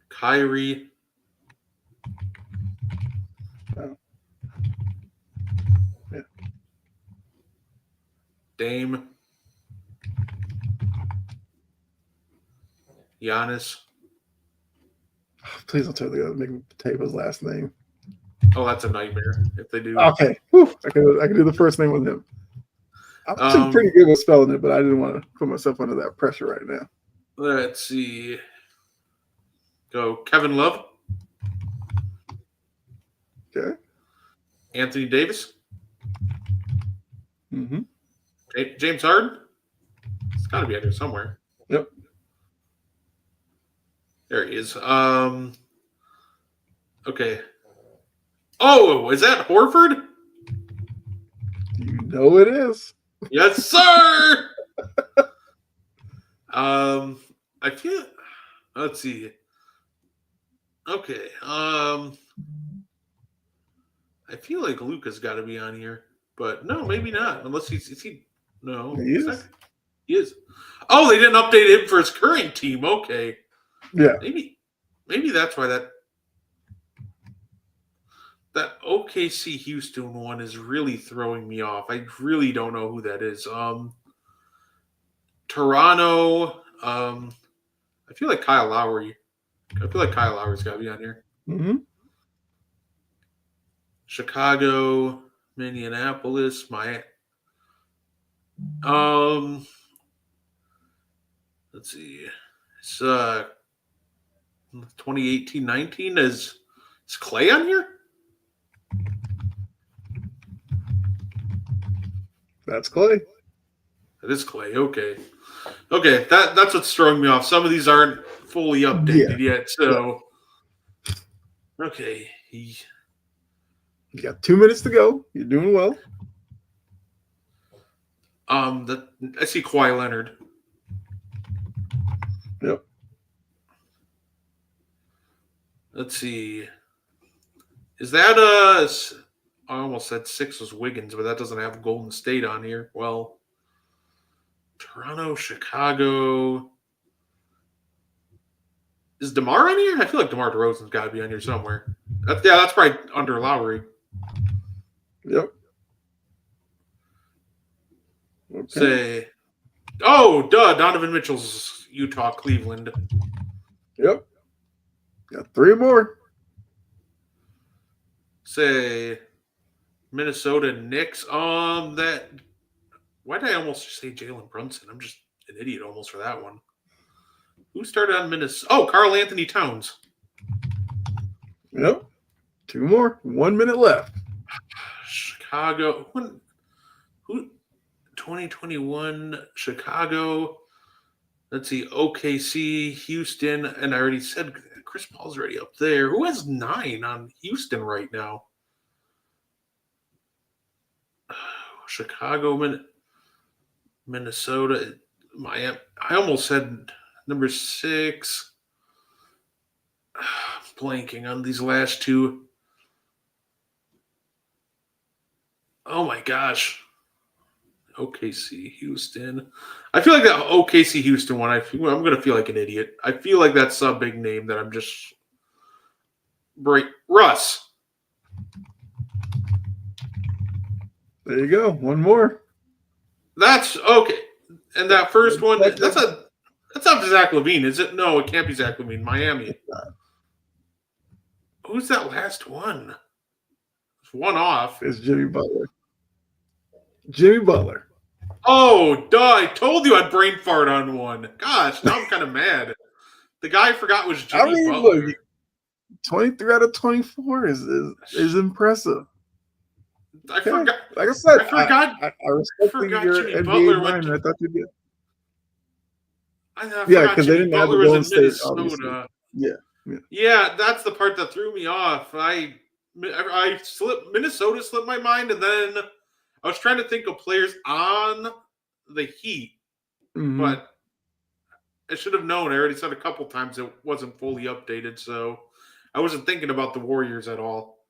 Kyrie. Oh. Yeah. Dame. Giannis. Please don't tell me to make Taba's last name. Oh, that's a nightmare if they do. Okay. Whew. I can do the first name with him. I'm actually pretty good with spelling it, but I didn't want to put myself under that pressure right now. Let's see. Go Kevin Love. Okay. Anthony Davis. Mm-hmm. James Harden. It's got to be under somewhere. Yep. There he is. Okay. Oh, is that Horford? You know it is. Yes, sir. I feel. Let's see. Okay. I feel like Luka's got to be on here, but no, maybe not. Unless he's is he? No, He is. He is. Oh, they didn't update him for his current team. Okay. Yeah. Maybe that's why that OKC Houston one is really throwing me off. I really don't know who that is. Toronto. I feel like Kyle Lowry. I feel like Kyle Lowry's got to be on here. Mm-hmm. Chicago, Minneapolis, Miami. Let's see. It's 2018-19. Is Clay on here? That's Clay. It is Clay. Okay. That's what's throwing me off. Some of these aren't fully updated yet. So, okay. You got 2 minutes to go. You're doing well. I see Kawhi Leonard. Yep. Let's see. Is that I almost said 6 was Wiggins, but that doesn't have Golden State on here. Well, Toronto, Chicago. Is DeMar on here? I feel like DeMar DeRozan's got to be on here somewhere. That's probably under Lowry. Yep. Okay. Say, Donovan Mitchell's Utah, Cleveland. Yep. Got 3 more. Say, Minnesota Knicks. Why did I almost say Jalen Brunson? I'm just an idiot almost for that one. Who started on Minnesota? Oh, Karl Anthony Towns. Yep. 2 more. 1 minute left. Chicago. Who? 2021 Chicago. Let's see. OKC, Houston, and I already said Chris Paul's already up there. Who has 9 on Houston right now? Chicago, Minnesota, Miami. I almost said number 6. Blanking on these last 2. Oh my gosh. OKC, Houston. I feel like that OKC, Houston one, I'm going to feel like an idiot. I feel like that's a big name that I'm just... Russ. There you go. 1 more. That's okay. And that first one, that's not Zach LaVine, is it? No, it can't be Zach LaVine. Miami. Who's that last one? It's one off. It's Jimmy Butler. Jimmy Butler. Oh, duh. I told you I'd brain fart on one. Gosh, now I'm kind of mad. The guy I forgot was Jimmy Butler. Look, 23 out of 24 is impressive. I forgot. Like I said, I forgot. I respect forgot your Jimmy NBA Butler mind. I thought you did. I Yeah, forgot because they Jimmy didn't have the Butler was Golden in State, obviously. Minnesota. Yeah. Yeah, that's the part that threw me off. Minnesota slipped my mind, and then I was trying to think of players on the Heat, Mhm. but I should have known. I already said a couple times it wasn't fully updated, so I wasn't thinking about the Warriors at all.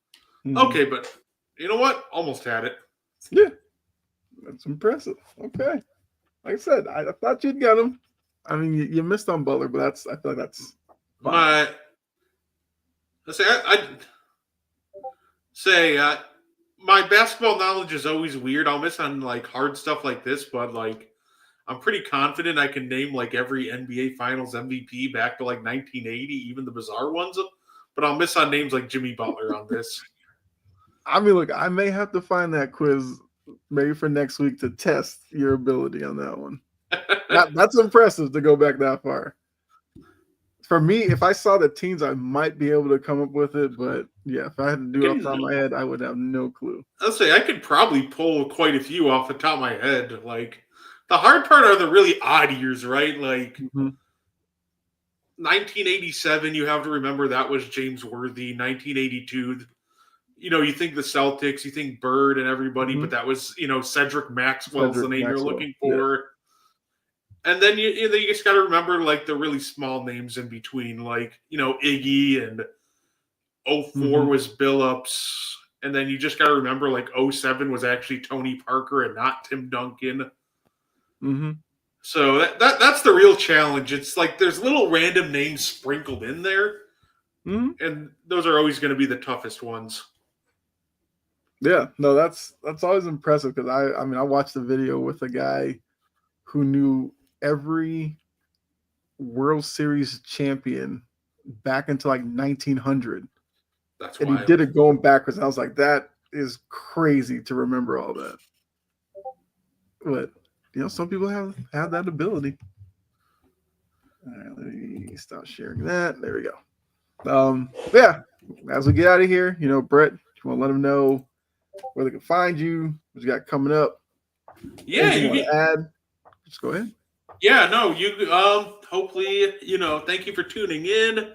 Mhm. Okay, but you know what? Almost had it. Yeah, that's impressive. Okay, like I said, I thought you'd get him. I mean, you missed on Butler, but I feel like that's fine. I'd say my basketball knowledge is always weird. I'll miss on like hard stuff like this, but like I'm pretty confident I can name like every NBA Finals MVP back to like 1980, even the bizarre ones. But I'll miss on names like Jimmy Butler on this. I mean, look, I may have to find that quiz maybe for next week to test your ability on that one. That's impressive to go back that far. For me, if I saw the teams, I might be able to come up with it. But yeah, if I had to do it off the top of my head, I would have no clue. I'll say I could probably pull quite a few off the top of my head. Like the hard part are the really odd years, right? Like 1987, you have to remember that was James Worthy. 1982, you think the Celtics, you think Bird and everybody, but that was, Cedric Maxwell's the name you're looking for. Yeah. And then you just got to remember like the really small names in between, like, Iggy, and 04 was Billups. And then you just got to remember like 07 was actually Tony Parker and not Tim Duncan. So that's the real challenge. It's like there's little random names sprinkled in there. And those are always going to be the toughest ones. Yeah, no, that's always impressive because I mean I watched a video with a guy who knew every World Series champion back into like 1900. That's and wild. He did it going backwards. I was like, that is crazy to remember all that. But some people have that ability. All right, let me stop sharing that. There we go. Yeah, as we get out of here, Brett, you want to let them know where they can find you, what you got coming up? Yeah, you want to add? Just go ahead. Yeah, no, you hopefully, thank you for tuning in.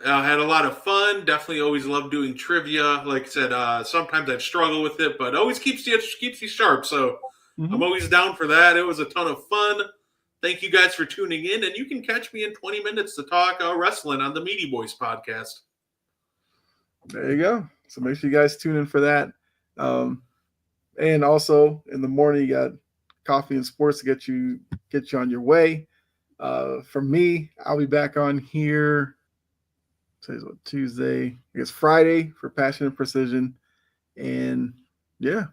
I had a lot of fun. Definitely always love doing trivia. Like I said, sometimes I struggle with it, but always keeps you sharp. So I'm always down for that. It was a ton of fun. Thank you guys for tuning in, and you can catch me in 20 minutes to talk wrestling on the Meaty Boys podcast. There you go. So make sure you guys tune in for that. And also in the morning, you got coffee and sports to get you on your way. For me, I'll be back on here. Today's what, Tuesday? I guess Friday for Passion and Precision. And yeah,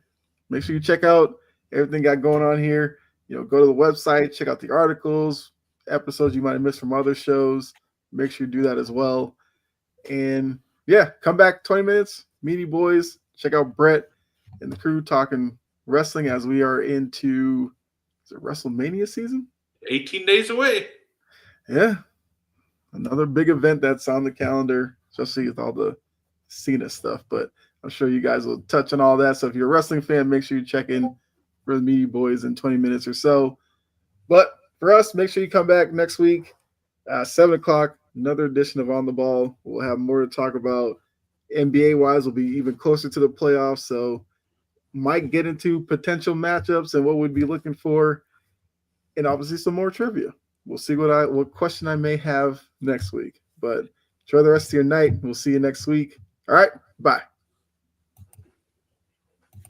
make sure you check out everything got going on here. Go to the website, check out the articles, episodes you might have missed from other shows. Make sure you do that as well. And yeah, come back 20 minutes, Meaty Boys. Check out Brett and the crew talking wrestling as we are into WrestleMania season. 18 days away. Yeah. Another big event that's on the calendar, especially with all the Cena stuff. But I'm sure you guys will touch on all that. So if you're a wrestling fan, make sure you check in for the Meaty Boys in 20 minutes or so. But for us, make sure you come back next week, 7 o'clock, another edition of On the Ball. We'll have more to talk about. NBA-wise, we'll be even closer to the playoffs. So might get into potential matchups and what we'd be looking for. And obviously some more trivia. We'll see what question I may have next week. But enjoy the rest of your night. We'll see you next week. All right. Bye.